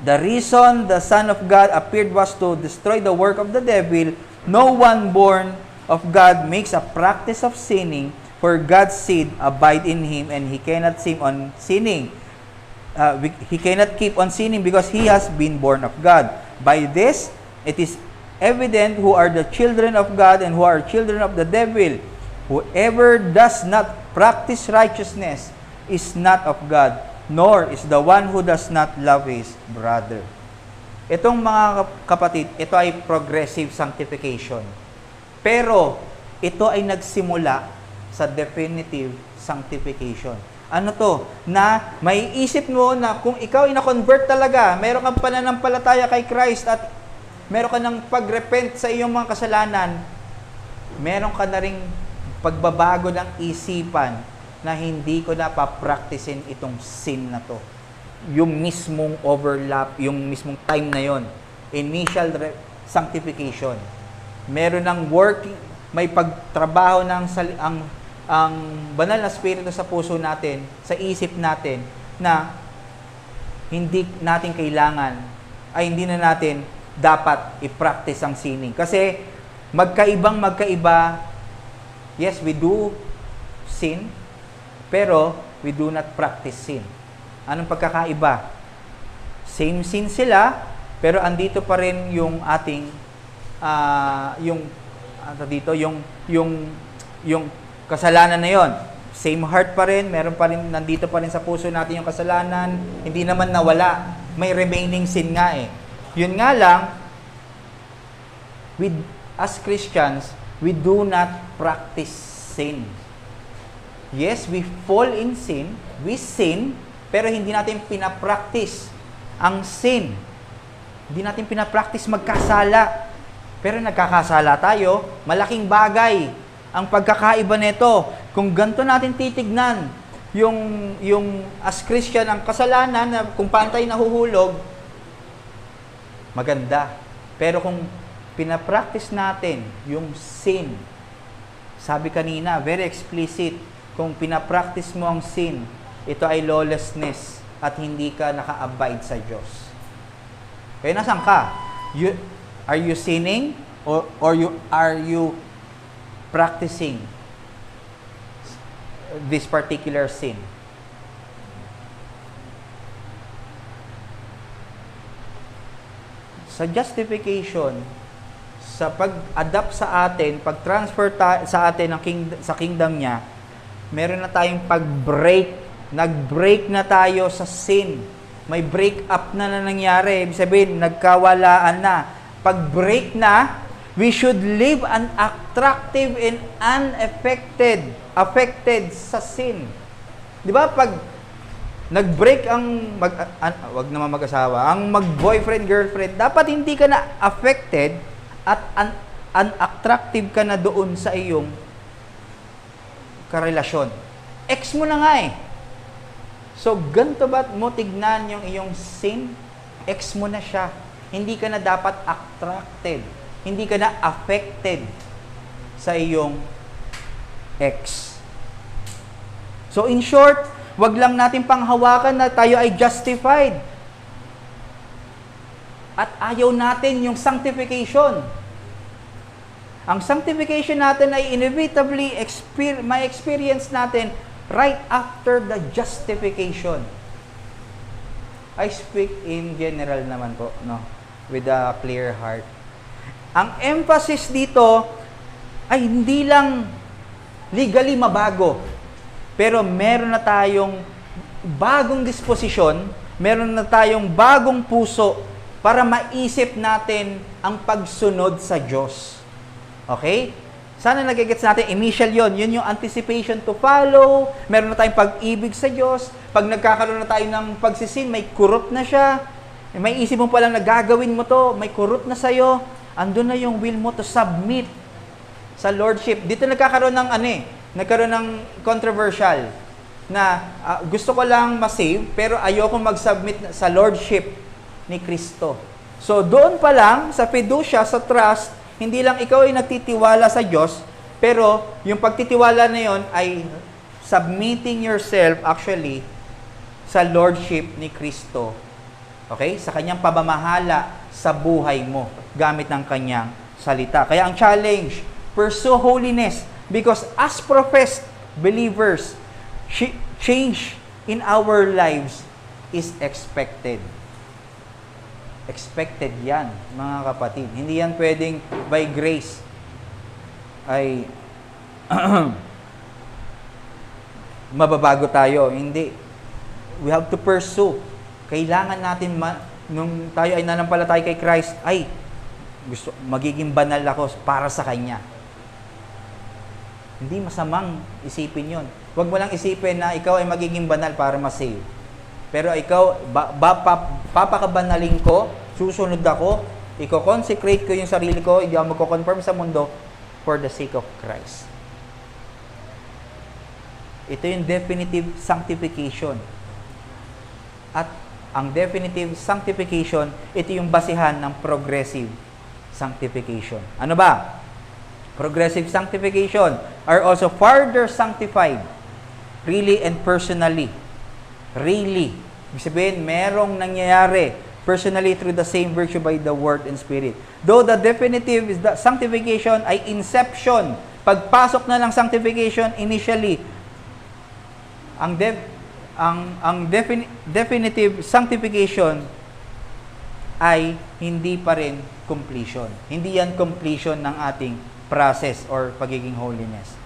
The reason the Son of God appeared was to destroy the work of the devil. No one born of God makes a practice of sinning, for God's seed abide in him, and he cannot keep on sinning. He cannot keep on sinning because he has been born of God. By this, it is evident who are the children of God and who are children of the devil. Whoever does not practice righteousness is not of God, nor is the one who does not love his brother. Itong mga kapatid, ito ay progressive sanctification. Pero, ito ay nagsimula sa definitive sanctification. Ano to? Na may isip mo na kung ikaw ay na-convert talaga, meron kang pananampalataya kay Christ at meron ka ng pag-repent sa iyong mga kasalanan, meron ka na ring pagbabago ng isipan na hindi ko na pa-practicein itong sin na to. Yung mismong overlap, yung mismong time na yon, initial sanctification. Meron ng working, may pagtrabaho ng ang banal na spirito sa puso natin, sa isip natin, na hindi natin kailangan, ay hindi na natin dapat i-practice ang sinning. Kasi magkaiba, yes, we do sin, pero we do not practice sin. Anong pagkakaiba? Same sin sila, pero andito pa rin yung ating, yung kasalanan na yon. Same heart pa rin, meron pa rin, nandito pa rin sa puso natin yung kasalanan, hindi naman nawala. May remaining sin nga eh. Yun nga lang, as Christians, we do not practice sin. Yes, we fall in sin, we sin, pero hindi natin pinapractice ang sin. Hindi natin pinapractice magkasala. Pero nagkakasala tayo, malaking bagay ang pagkakaiba nito. Kung ganito natin titignan, yung as Christian, ang kasalanan na kung pantay nahuhulog, maganda. Pero kung pinapractice natin yung sin, sabi kanina, very explicit, kung pinapractice mo ang sin, ito ay lawlessness at hindi ka naka-abide sa Diyos. Kaya nasan ka? Are you sinning or are you practicing this particular sin? Sa justification, sa pag-adapt sa atin, pag-transfer sa atin sa kingdom niya, meron na tayong pag-break. Nag-break na tayo sa sin. May break up na nangyari. Ibig sabihin, nagkawalaan na. Pag-break na, we should live an attractive and affected sa sin. Di ba? Pag nag-break ang wag naman mag-asawa, ang mag-boyfriend, girlfriend, dapat hindi ka na affected at unattractive ka na doon sa iyong karelasyon. Ex mo na nga eh. So, ganito ba mo tignan yung iyong sin? Ex mo na siya. Hindi ka na dapat attracted. Hindi ka na affected sa iyong ex. So, in short, wag lang natin panghawakan na tayo ay justified. At ayaw natin yung sanctification. Ang sanctification natin ay inevitably may experience natin right after the justification. I speak in general naman po, no? With a clear heart. Ang emphasis dito ay hindi lang legally mabago, pero meron na tayong bagong disposisyon, meron na tayong bagong puso para maisip natin ang pagsunod sa Diyos. Okay? Sana nagigets natin, initial yun yung anticipation to follow, meron na tayong pag-ibig sa Diyos, pag nagkakaroon na tayo ng pagsisin, may kurot na siya, may isip mo palang na gagawin mo to, may kurot na sa'yo, andun na yung will mo to submit sa Lordship. Dito nagkakaroon ng nagkaroon ng controversial na gusto ko lang ma-save, pero ayoko mag-submit sa Lordship ni Kristo. So, doon pa lang, sa fiducia, sa trust, hindi lang ikaw ay nagtitiwala sa Diyos, pero yung pagtitiwala na yon ay submitting yourself actually sa Lordship ni Kristo. Okay? Sa kanyang pamamahala sa buhay mo, gamit ng kanyang salita. Kaya ang challenge, pursue holiness, because as professed believers, change in our lives is expected. Expected yan, mga kapatid. Hindi yan pwedeng by grace ay mababago tayo. Hindi. We have to pursue. Kailangan natin, nung tayo ay nanampalataya kay Christ, magiging banal ako para sa Kanya. Hindi masamang isipin yon. Huwag mo lang isipin na ikaw ay magiging banal para ma-save. Pero ikaw, papakabanalin ko, susunod ako, i-consecrate ko yung sarili ko, hindi ako magko-confirm sa mundo for the sake of Christ. Ito yung definitive sanctification. At ang definitive sanctification, ito yung basihan ng progressive sanctification. Ano ba? Progressive sanctification are also further sanctified, really and personally. Really. Ibig sabihin, merong nangyayari personally through the same virtue by the Word and Spirit. Though the definitive is the sanctification ay inception. Pagpasok na ng sanctification initially, ang definitive sanctification ay hindi pa rin completion. Hindi yan completion ng ating process or pagiging holiness.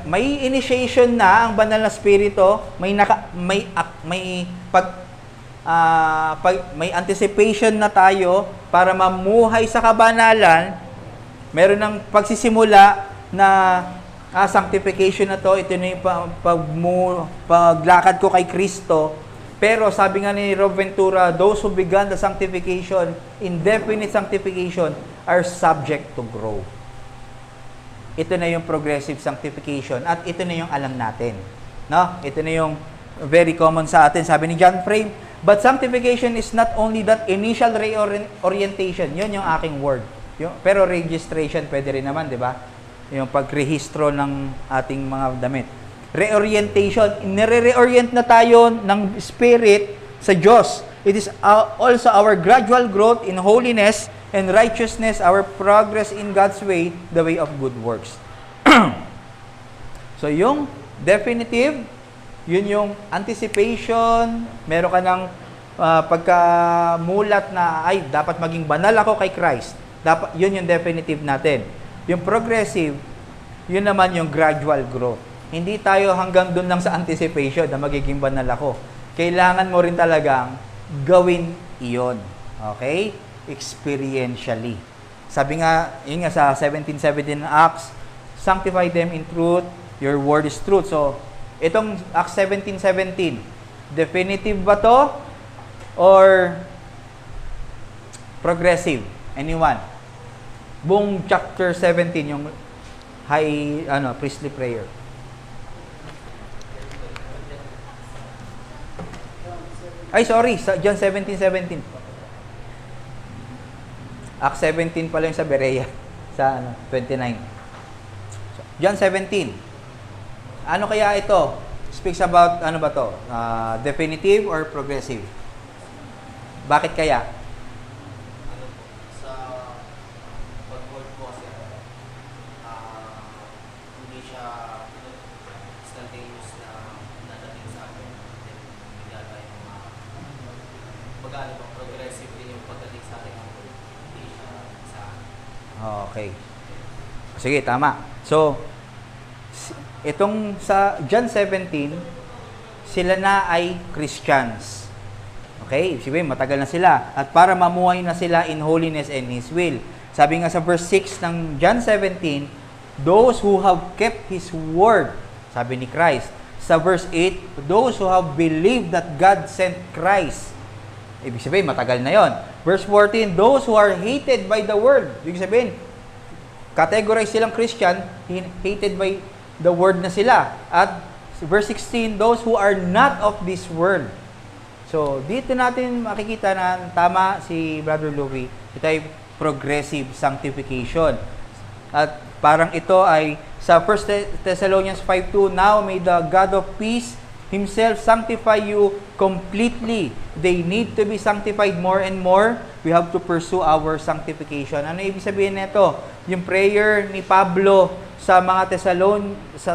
May initiation na ang banal na spirito, may anticipation na tayo para mamuhay sa kabanalan. Meron ng pagsisimula na sanctification na to, ito na yung paglakad ko kay Kristo. Pero sabi nga ni Rob Ventura, those who began the sanctification, indefinite sanctification, are subject to grow. Ito na yung progressive sanctification at ito na yung alam natin. No? Ito na yung very common sa atin. Sabi ni John Frame, But sanctification is not only that initial reorientation. Yun yung aking word. Pero registration pwede rin naman, di ba? Yung pagrehistro ng ating mga damit. Reorientation. Nire-reorient na tayo ng spirit sa Diyos. It is also our gradual growth in holiness and righteousness, our progress in God's way, the way of good works. So, yung definitive, yun yung anticipation, meron ka ng pagkamulat na, ay, dapat maging banal ako kay Christ. Yun yung definitive natin. Yung progressive, yun naman yung gradual growth. Hindi tayo hanggang dun lang sa anticipation na magiging banal ako. Kailangan mo rin talagang gawin iyon. Okay? Experientially. Sabi nga, yun nga sa 17:17 Acts, sanctify them in truth, your word is truth. So, itong Acts 17:17, definitive ba to? Or progressive? Anyone? Buong chapter 17, yung priestly prayer. Ay, sorry, John 17:17. Acts 17 pala yung sa Berea, sa 29. John 17. Ano kaya ito? Speaks about, ano ba to? Definitive or progressive? Bakit kaya? Sa pag-word po kasi, hindi siya instantaneous na nadating sa akin. Bigla tayo mga progressive din yung pagdating sa akin. Hindi siya sa akin. Okay. Sige, tama. So, itong sa John 17, sila na ay Christians. Okay? Sabihin, matagal na sila. At para mamuhay na sila in holiness and His will. Sabi nga sa verse 6 ng John 17, those who have kept His word, sabi ni Christ. Sa verse 8, those who have believed that God sent Christ. Ibig sabihin, matagal na yon. Verse 14, those who are hated by the world. Ibig sabihin, categorize silang Christian, hated by the word na sila. At verse 16, those who are not of this world. So, dito natin makikita na tama si Brother Louie, ito ay progressive sanctification. At parang ito ay sa 1 Thessalonians 5:2, now may the God of peace Himself sanctify you completely. They need to be sanctified more and more. We have to pursue our sanctification. Ano ibig sabihin nito? Yung prayer ni Pablo sa mga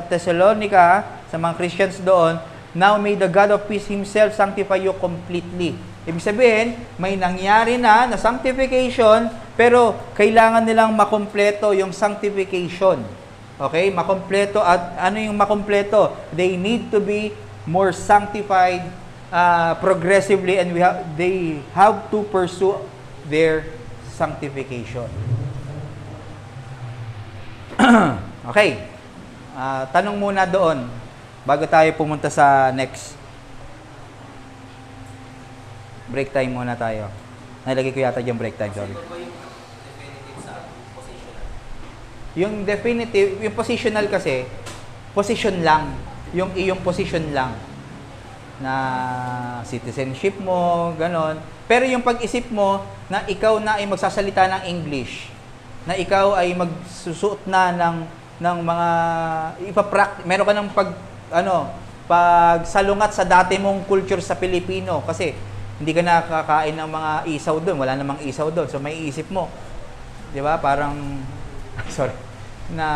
Thessalonica, sa mga Christians doon, now may the God of peace Himself sanctify you completely. Ibig sabihin, may nangyari na sanctification, pero kailangan nilang makumpleto yung sanctification. Okay? Makumpleto. At ano yung makumpleto? They need to be more sanctified progressively, and they have to pursue their sanctification. Okay. Tanong muna doon bago tayo pumunta sa next. Break time muna tayo. Nalagay ko yata yung break time, sorry. Ano ba yung definitive sa positional? Yung definitive, yung positional kasi, position lang. Yung iyong position lang. Na citizenship mo, ganon. Pero yung pag-isip mo na ikaw na ay magsasalita ng English, na ikaw ay magsusuot na ng mga meron ka ng pagsalungat sa dati mong culture sa Pilipino kasi hindi ka nakakain ng mga isaw doon, wala namang isaw doon. So may isip mo, 'di ba? Parang sorry, na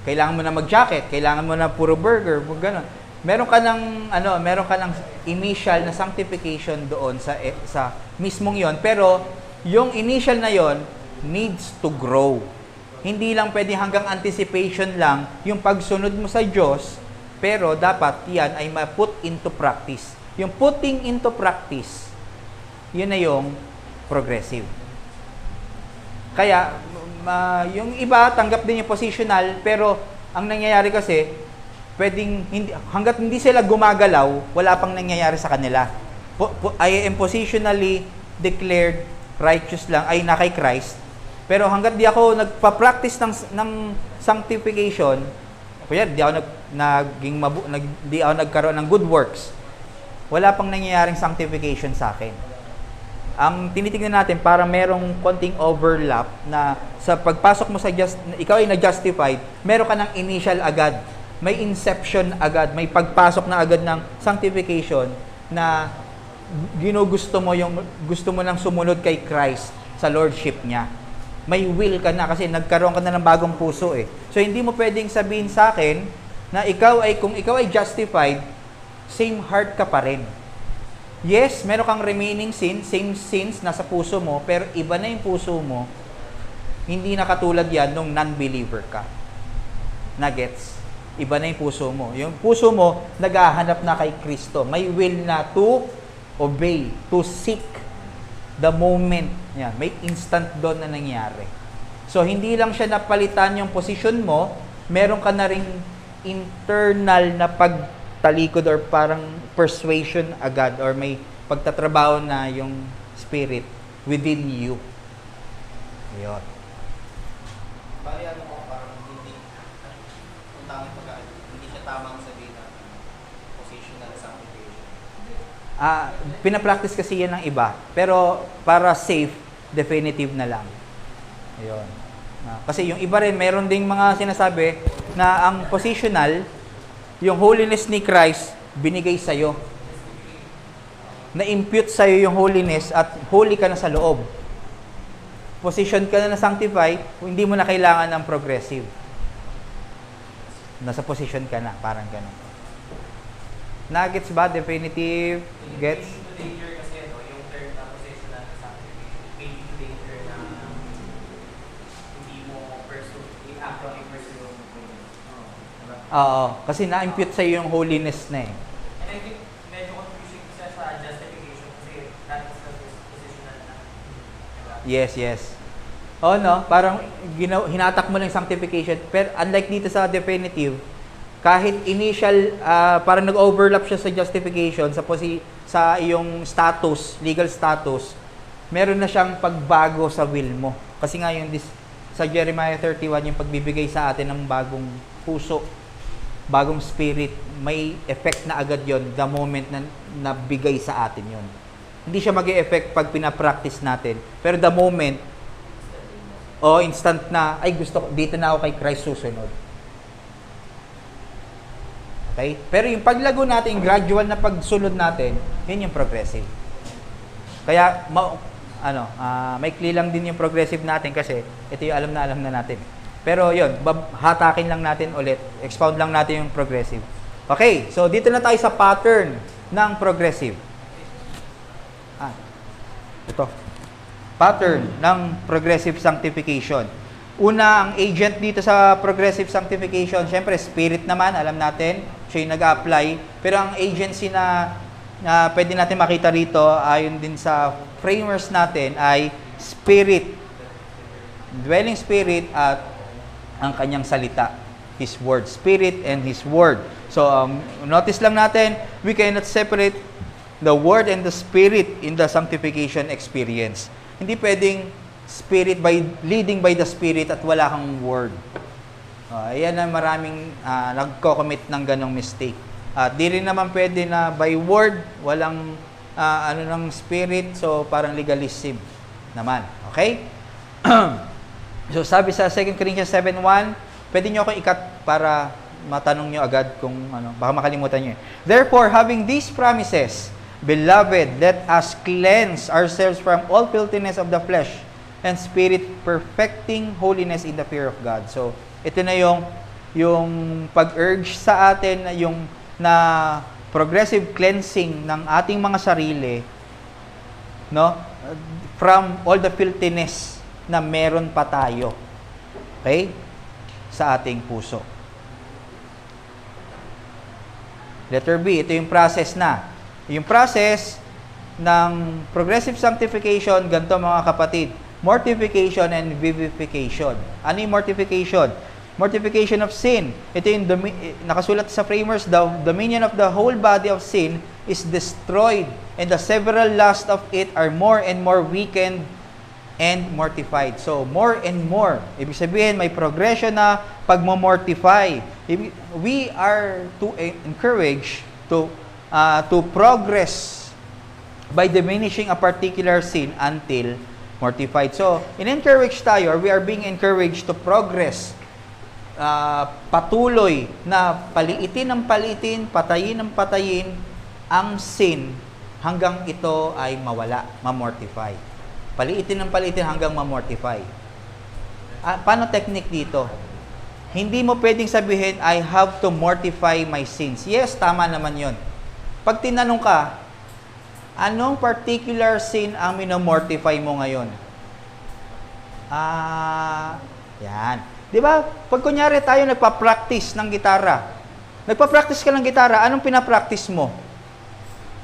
kailangan mo na mag-jacket, kailangan mo na puro burger, gano'n. Meron ka ng initial na sanctification doon sa mismong 'yon, pero yung initial na 'yon needs to grow. Hindi lang pwede hanggang anticipation lang yung pagsunod mo sa Diyos, pero dapat 'yan ay ma-put into practice. Yung putting into practice, 'yun na yung progressive. Kaya yung iba tanggap din yung positional, pero ang nangyayari kasi hangga't hindi sila gumagalaw, wala pang nangyayari sa kanila. I am positionally declared righteous lang, ay na kay Christ. Pero hangga't di ako nagpa-practice ng sanctification, kaya di ako nagkaroon ng good works. wala pang nangyayaring sanctification sa akin. Ang tinitingnan natin, para merong konting overlap na sa pagpasok mo sa ikaw ay na-justified, meron ka ng initial agad. May inception agad, may pagpasok na agad ng sanctification na ginugusto mo gusto mo nang sumunod kay Christ sa lordship niya. May will ka na kasi nagkaroon ka na ng bagong puso eh. So hindi mo pwedeng sabihin sa akin na kung ikaw ay justified, same heart ka pa rin. Yes, meron kang remaining sin, same sins nasa puso mo, pero iba na yung puso mo. Hindi na katulad yan nung non-believer ka. Nuggets. Iba na yung puso mo. Yung puso mo, naghahanap na kay Kristo. May will na to obey, to seek the moment. Yan. May instant doon na nangyari. So, hindi lang siya napalitan yung position mo, meron ka na ring internal na pagtalikod or parang persuasion agad or may pagtatrabaho na yung spirit within you. Yun. Bali ano ko, parang hindi, kung tanging hindi siya tamang sabihin na positional sanctification. Pinapractice kasi yan ng iba. Pero para safe, definitive na lang. Ayun. Kasi yung iba rin, meron ding mga sinasabi na ang positional, yung holiness ni Christ, binigay sa'yo. Na-impute sa'yo yung holiness at holy ka na sa loob. Position ka na sanctify, hindi mo na kailangan ng progressive. Nasa position ka na, parang ganun. Nuggets ba? Definitive? Gets? Leading to danger kasi yung term na positional sanctification, leading to danger na hindi mo actually pursue yung holiness. Diba? Oo. Kasi na-impute sa'yo yung holiness na eh. And I think medyo confusing siya sa justification kasi that is the positional na. Diba? Yes. Oh no, parang hinatak mo lang yung sanctification. Pero unlike dito sa definitive, kahit initial, parang nag-overlap siya sa justification, sa iyong status, legal status, meron na siyang pagbago sa will mo. Kasi nga yung sa Jeremiah 31, yung pagbibigay sa atin ng bagong puso, bagong spirit, may effect na agad yon the moment na nabigay sa atin yon. Hindi siya mag-e-effect pag pinapractice natin. Pero the moment, instant na, dito na ako kay Christ susunod. Okay? Pero yung paglago natin, yung gradual na pagsunod natin, yun yung progressive. Kaya, maikli lang din yung progressive natin kasi ito yung alam na natin. Pero yun, hatakin lang natin ulit, expound lang natin yung progressive. Okay, so dito na tayo sa pattern ng progressive. Ito. Pattern ng progressive sanctification. Una, ang agent dito sa progressive sanctification, syempre, spirit naman, alam natin, siya yung nag-apply. Pero ang agency na pwede natin makita rito, ayon din sa framers natin, ay spirit. Dwelling spirit at ang kanyang salita. His word. Spirit and His word. So, notice lang natin, we cannot separate the word and the spirit in the sanctification experience. Hindi pwedeng spirit leading by the spirit at wala kang word. Ayan na maraming nagko-commit ng ganong mistake. At di rin naman pwede na by word, walang ng spirit, so parang legalism naman. Okay? So sabi sa 2 Corinthians 7:1, pwede nyo akong ikat para matanong nyo agad kung baka makalimutan nyo. Therefore, having these promises, beloved, let us cleanse ourselves from all filthiness of the flesh and spirit, perfecting holiness in the fear of God. So, ito na yung pag-urge sa atin, na progressive cleansing ng ating mga sarili, no? From all the filthiness na meron pa tayo. Okay? Sa ating puso. Letter B, ito yung process na. Yung process ng progressive sanctification, ganito mga kapatid, mortification and vivification. Ano yung mortification? Mortification of sin. Ito yung nakasulat sa framers, the dominion of the whole body of sin is destroyed and the several lusts of it are more and more weakened and mortified. So, more and more. Ibig sabihin, may progression na pagmamortify. We are to encourage to to progress by diminishing a particular sin until mortified. So, in-encourage tayo, or we are being encouraged to progress, patuloy na paliitin ng paliitin, patayin ng patayin ang sin hanggang ito ay mawala, mamortify. Paliitin ng paliitin hanggang mamortify. Paano technique dito? Hindi mo pwedeng sabihin, I have to mortify my sins. Yes, tama naman yon. Pag tinanong ka, anong particular sin ang minomortify mo ngayon? Yan. Di ba? Pag kunyari tayo nagpa-practice ng gitara. Nagpa-practice ka ng gitara, anong pinapractice mo?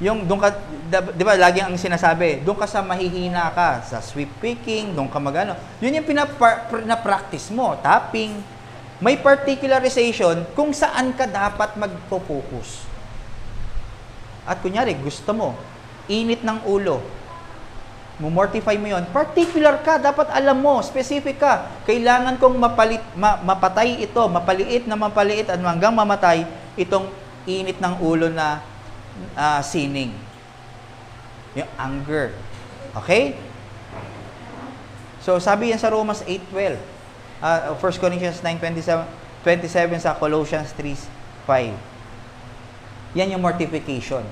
Yung doon ka, di ba, lagi ang sinasabi, doon ka sa mahihina ka, sa sweep picking, doon ka magano. Yun yung pinapractice mo, tapping. May particularization kung saan ka dapat magpo-focus. At kunyari, gusto mo, init ng ulo, mortify mo yun, particular ka, dapat alam mo, specific ka, kailangan kong mapatay ito, mapaliit na mapaliit at hanggang mamatay itong init ng ulo na sining. Yung anger. Okay? So, sabi yan sa Romans 8:12. 1 Corinthians 9:27 sa Colossians 3:5. Yan yung mortification.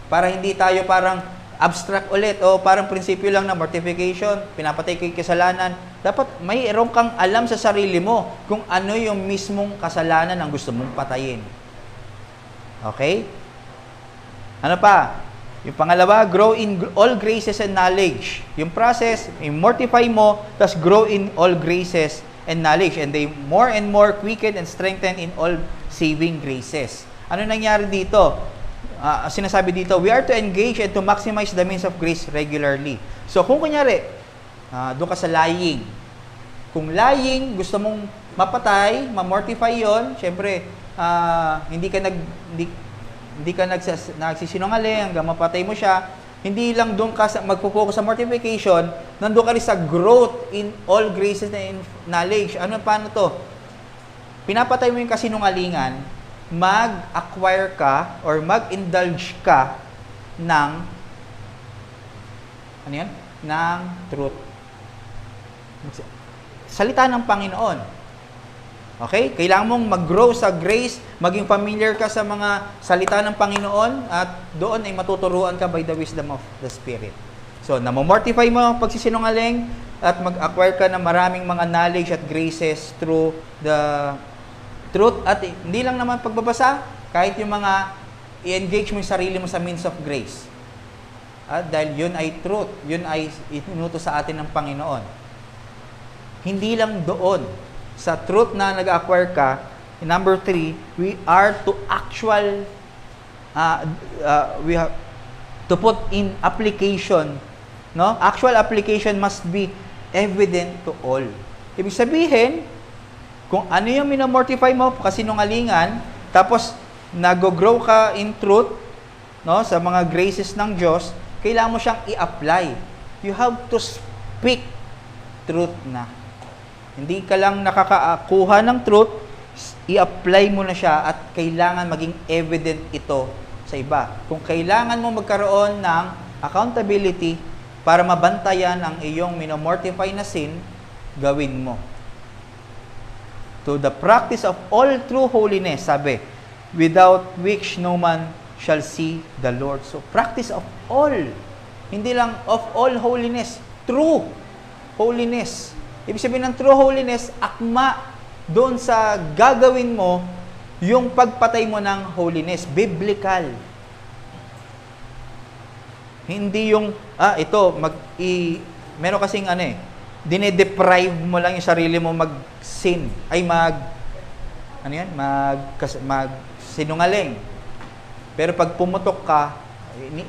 Para hindi tayo parang abstract ulit o parang prinsipyo lang na mortification, pinapatay ko yung kasalanan. Dapat mayroon kang alam sa sarili mo kung ano yung mismong kasalanan ang gusto mong patayin. Okay? Ano pa? Yung pangalawa, grow in all graces and knowledge. Yung process, mortify mo, tas grow in all graces and knowledge. And they more and more quicken and strengthen in all saving graces. Ano nangyari dito? Sinasabi dito, we are to engage and to maximize the means of grace regularly. So, kung kunyari, doon ka sa lying. Kung lying, gusto mong mapatay, mamortify yon, syempre, hindi ka nagsisinungaling hanggang mapatay mo siya. Hindi lang doon ka magpo-focus sa mortification, nandoon ka rin sa growth in all graces and knowledge. Ano, paano to? Pinapatay mo yung kasinungalingan, mag-acquire ka or mag-indulge ka ng ano yan? Ng truth. Salita ng Panginoon. Okay? Kailangan mong mag-grow sa grace, maging familiar ka sa mga salita ng Panginoon at doon ay matuturuan ka by the wisdom of the Spirit. So, namomortify mo ang pagsisinungaling at mag-acquire ka ng maraming mga knowledge at graces through the truth. At hindi lang naman pagbabasa, kahit yung mga i-engage mo yung sarili mo sa means of grace. At dahil yun ay truth, yun ay itinuto sa atin ng Panginoon. Hindi lang doon, sa truth na nag-acquire ka, number 3, we are to we have to put in application, no? Actual application must be evident to all. Ibig sabihin, kung ano yung minomortify mo, kasinungalingan, tapos nag-grow ka in truth, no, sa mga graces ng Diyos, kailangan mo siyang i-apply. You have to speak truth na. Hindi ka lang nakakakuha ng truth, i-apply mo na siya at kailangan maging evident ito sa iba. Kung kailangan mo magkaroon ng accountability para mabantayan ang iyong minomortify na sin, gawin mo. To the practice of all true holiness, sabi, without which no man shall see the Lord. So, practice of all. Hindi lang of all holiness, true holiness. Ibig sabihin ng true holiness, akma doon sa gagawin mo yung pagpatay mo ng holiness, biblical. Hindi yung, meron kasing dine-deprive mo lang yung sarili mo mag-sin, sinungaling. Pero pag pumutok ka,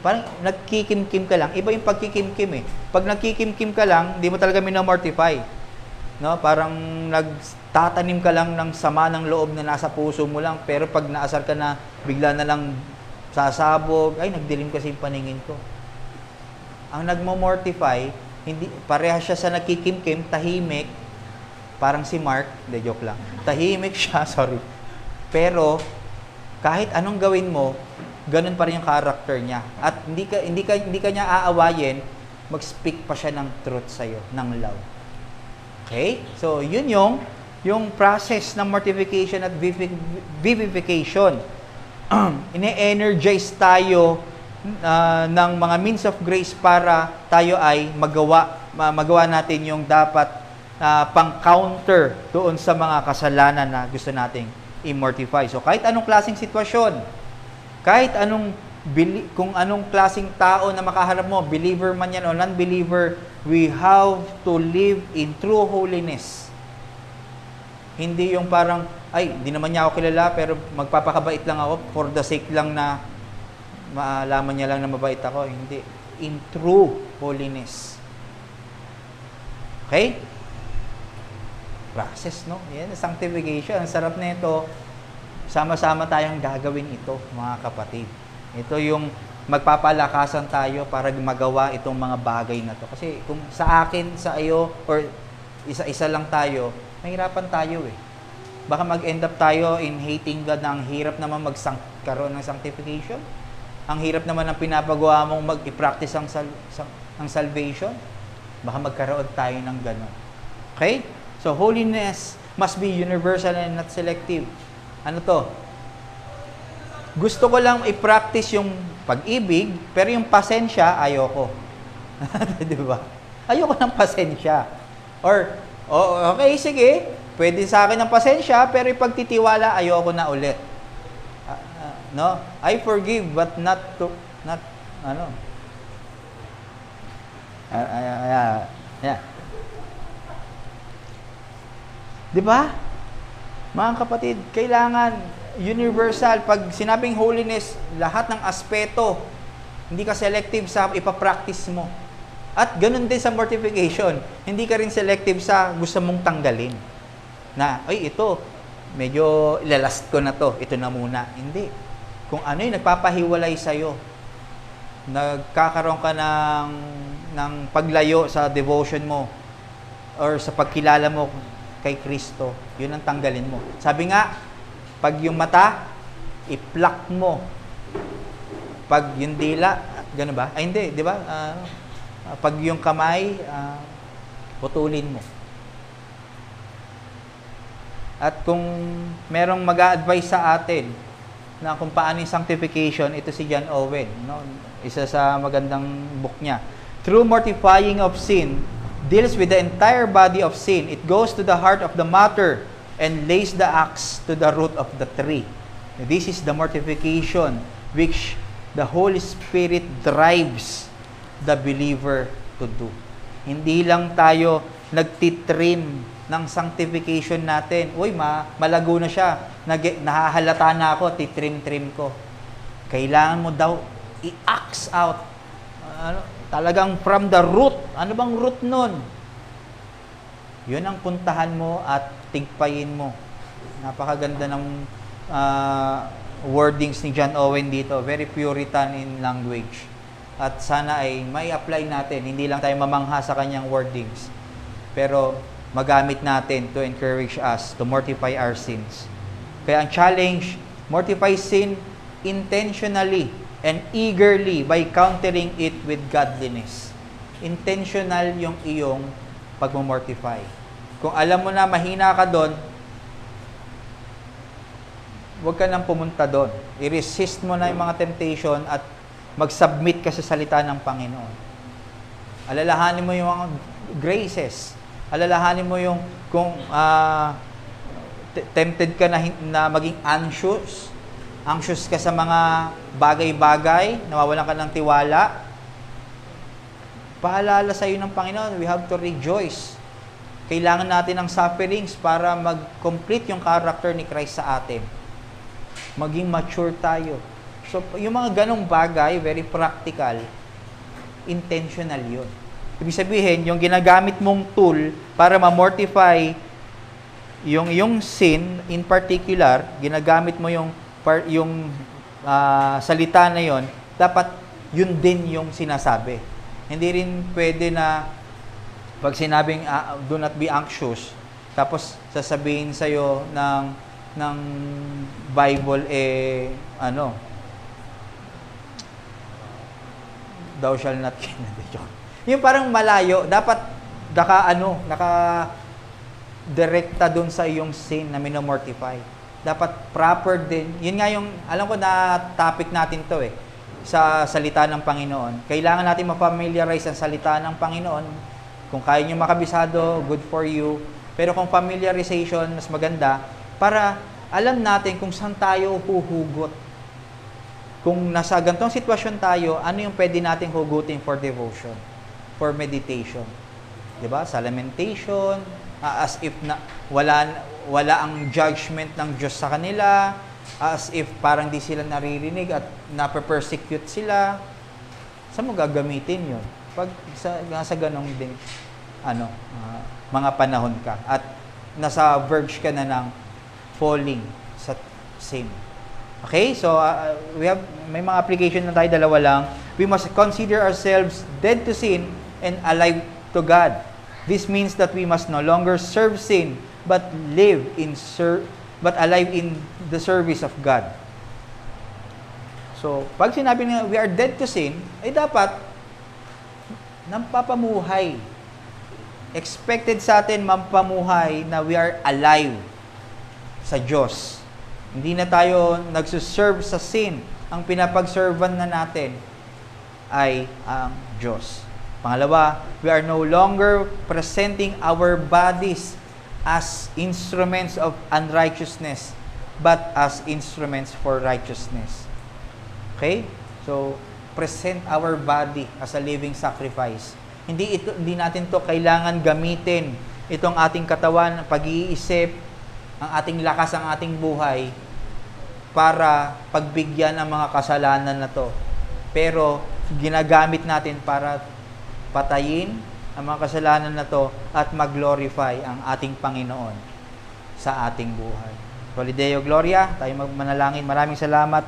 parang nagkikimkim ka lang. Iba yung pagkikimkim eh. Pag nagkikimkim ka lang, hindi mo talaga minomortify. No? Parang nagtatanim ka lang ng sama ng loob na nasa puso mo lang. Pero pag naasar ka na, bigla na lang sasabog, ay, nagdilim kasi yung paningin ko. Ang nagmo-mortify, hindi, parehas siya sa nagkikimkim, tahimik, parang si Mark, hindi, joke lang. Tahimik siya, sorry. Pero, kahit anong gawin mo, ganun pa rin yung character niya. At hindi ka niya aawayin, mag-speak pa siya ng truth sa'yo, ng love. Okay? So, yun yung process ng mortification at vivification. Ine-energize tayo ng mga means of grace para tayo ay magawa natin yung dapat pang-counter doon sa mga kasalanan na gusto nating i-mortify. So, kahit anong klaseng sitwasyon, kahit kung anong klaseng tao na makaharap mo, believer man yan o non-believer, we have to live in true holiness. Hindi yung parang, ay, hindi naman niya ako kilala, pero magpapakabait lang ako for the sake lang na maalaman niya lang na mabait ako. Hindi. In true holiness. Okay? Process, no? Yan, sanctification. Ang sarap na ito. Sama-sama tayong gagawin ito, mga kapatid. Ito yung magpapalakasan tayo para magawa itong mga bagay na to. Kasi kung sa akin, sa iyo, or isa-isa lang tayo, mahirapan tayo eh. Baka mag-end up tayo in hating God na ang hirap naman magkaroon ng sanctification. Ang hirap naman ng pinapagawa mong mag-i-practice ang salvation. Baka magkaroon tayo ng gano'n. Okay? So, holiness must be universal and not selective. Ano to? Gusto ko lang i-practice yung pag-ibig, pero yung pasensya, ayoko. Di ba? Ayoko ng pasensya. Or, okay, sige, pwede sa akin ng pasensya, pero ipagtitiwala, ayoko na ulit. No? I forgive, but not. Yeah. Di ba? Mga kapatid, kailangan universal. Pag sinabing holiness, lahat ng aspeto, hindi ka selective sa ipapractice mo. At ganun din sa mortification. Hindi ka rin selective sa gusto mong tanggalin. Na, ay ito, medyo ilalast ko na to. Ito na muna. Hindi. Kung ano yung nagpapahiwalay sa'yo, nagkakaroon ka ng paglayo sa devotion mo or sa pagkilala mo kay Kristo, yun ang tanggalin mo. Sabi nga, pag yung mata, i-pluck mo. Pag yung dila, gano'n ba? Ay, hindi, di ba? Pag yung kamay, putulin mo. At kung merong mag-a-advise sa atin na kung paano yung sanctification, ito si John Owen, no? Isa sa magandang book niya. Through mortifying of sin, deals with the entire body of sin. It goes to the heart of the matter and lays the axe to the root of the tree. This is the mortification which the Holy Spirit drives the believer to do. Hindi lang tayo nagtitrim ng sanctification natin. Uy, malago na siya. Nahahalata na ako, titrim-trim ko. Kailangan mo daw i-axe out. Talagang from the root. Ano bang root nun? Yun ang puntahan mo at tigpayin mo. Napakaganda ng wordings ni John Owen dito. Very Puritan in language. At sana ay may apply natin. Hindi lang tayo mamangha sa kanyang wordings. Pero magamit natin to encourage us to mortify our sins. Kaya ang challenge, mortify sin intentionally and eagerly by countering it with godliness. Intentional yung iyong pagmamortify. Kung alam mo na mahina ka doon, huwag ka nang pumunta doon. I-resist mo na yung mga temptation at mag-submit ka sa salita ng Panginoon. Alalahanin mo yung mga graces. Alalahanin mo yung kung tempted ka na maging anxious ka sa mga bagay-bagay, nawawalan ka ng tiwala, paalala sa iyo ng Panginoon, we have to rejoice. Kailangan natin ng sufferings para mag-complete yung character ni Christ sa atin. Maging mature tayo. So, yung mga ganong bagay, very practical, intentional yun. Ibig sabihin, yung ginagamit mong tool para ma-mortify yung sin, in particular, ginagamit mo yung salita na yon, dapat yun din yung sinasabi. Hindi rin pwede na pag sinabing do not be anxious, tapos sasabihin sa'yo ng Bible, thou shall not kill. Yung parang malayo, dapat naka-direkta dun sa iyong sin na minomortify. Dapat proper din. Yun nga yung, alam ko na topic natin to sa salita ng Panginoon. Kailangan natin ma-familiarize ang salita ng Panginoon. Kung kaya nyo makabisado, good for you. Pero kung familiarization, mas maganda, para alam natin kung saan tayo huhugot. Kung nasa gantong sitwasyon tayo, ano yung pwede nating hugutin for devotion, for meditation. Diba? Sa lamentation, as if na wala ang judgment ng Diyos sa kanila, as if parang di sila naririnig at nape-persecute sila. Saan mo gagamitin yun? Pag nasa ganong din, mga panahon ka at nasa verge ka na ng falling sa sin. Okay? So, may mga application na tayo, dalawa lang. We must consider ourselves dead to sin and alive to God. This means that we must no longer serve sin, but alive in the service of God. So, pag sinabi na we are dead to sin, ay dapat nampapamuhay. Expected sa atin mampamuhay na we are alive sa Diyos. Hindi na tayo nagsuserve sa sin. Ang pinapag-servan na natin ay ang Diyos. Pangalawa, we are no longer presenting our bodies as instruments of unrighteousness, but as instruments for righteousness. Okay? So, present our body as a living sacrifice. Hindi natin to kailangan gamitin itong ating katawan, pag-iisip, ang ating lakas, ang ating buhay para pagbigyan ang mga kasalanan na to. Pero ginagamit natin para patayin ang mga kasalanan na to at mag-glorify ang ating Panginoon sa ating buhay. Solideo Gloria, tayo magmanalangin. Maraming salamat,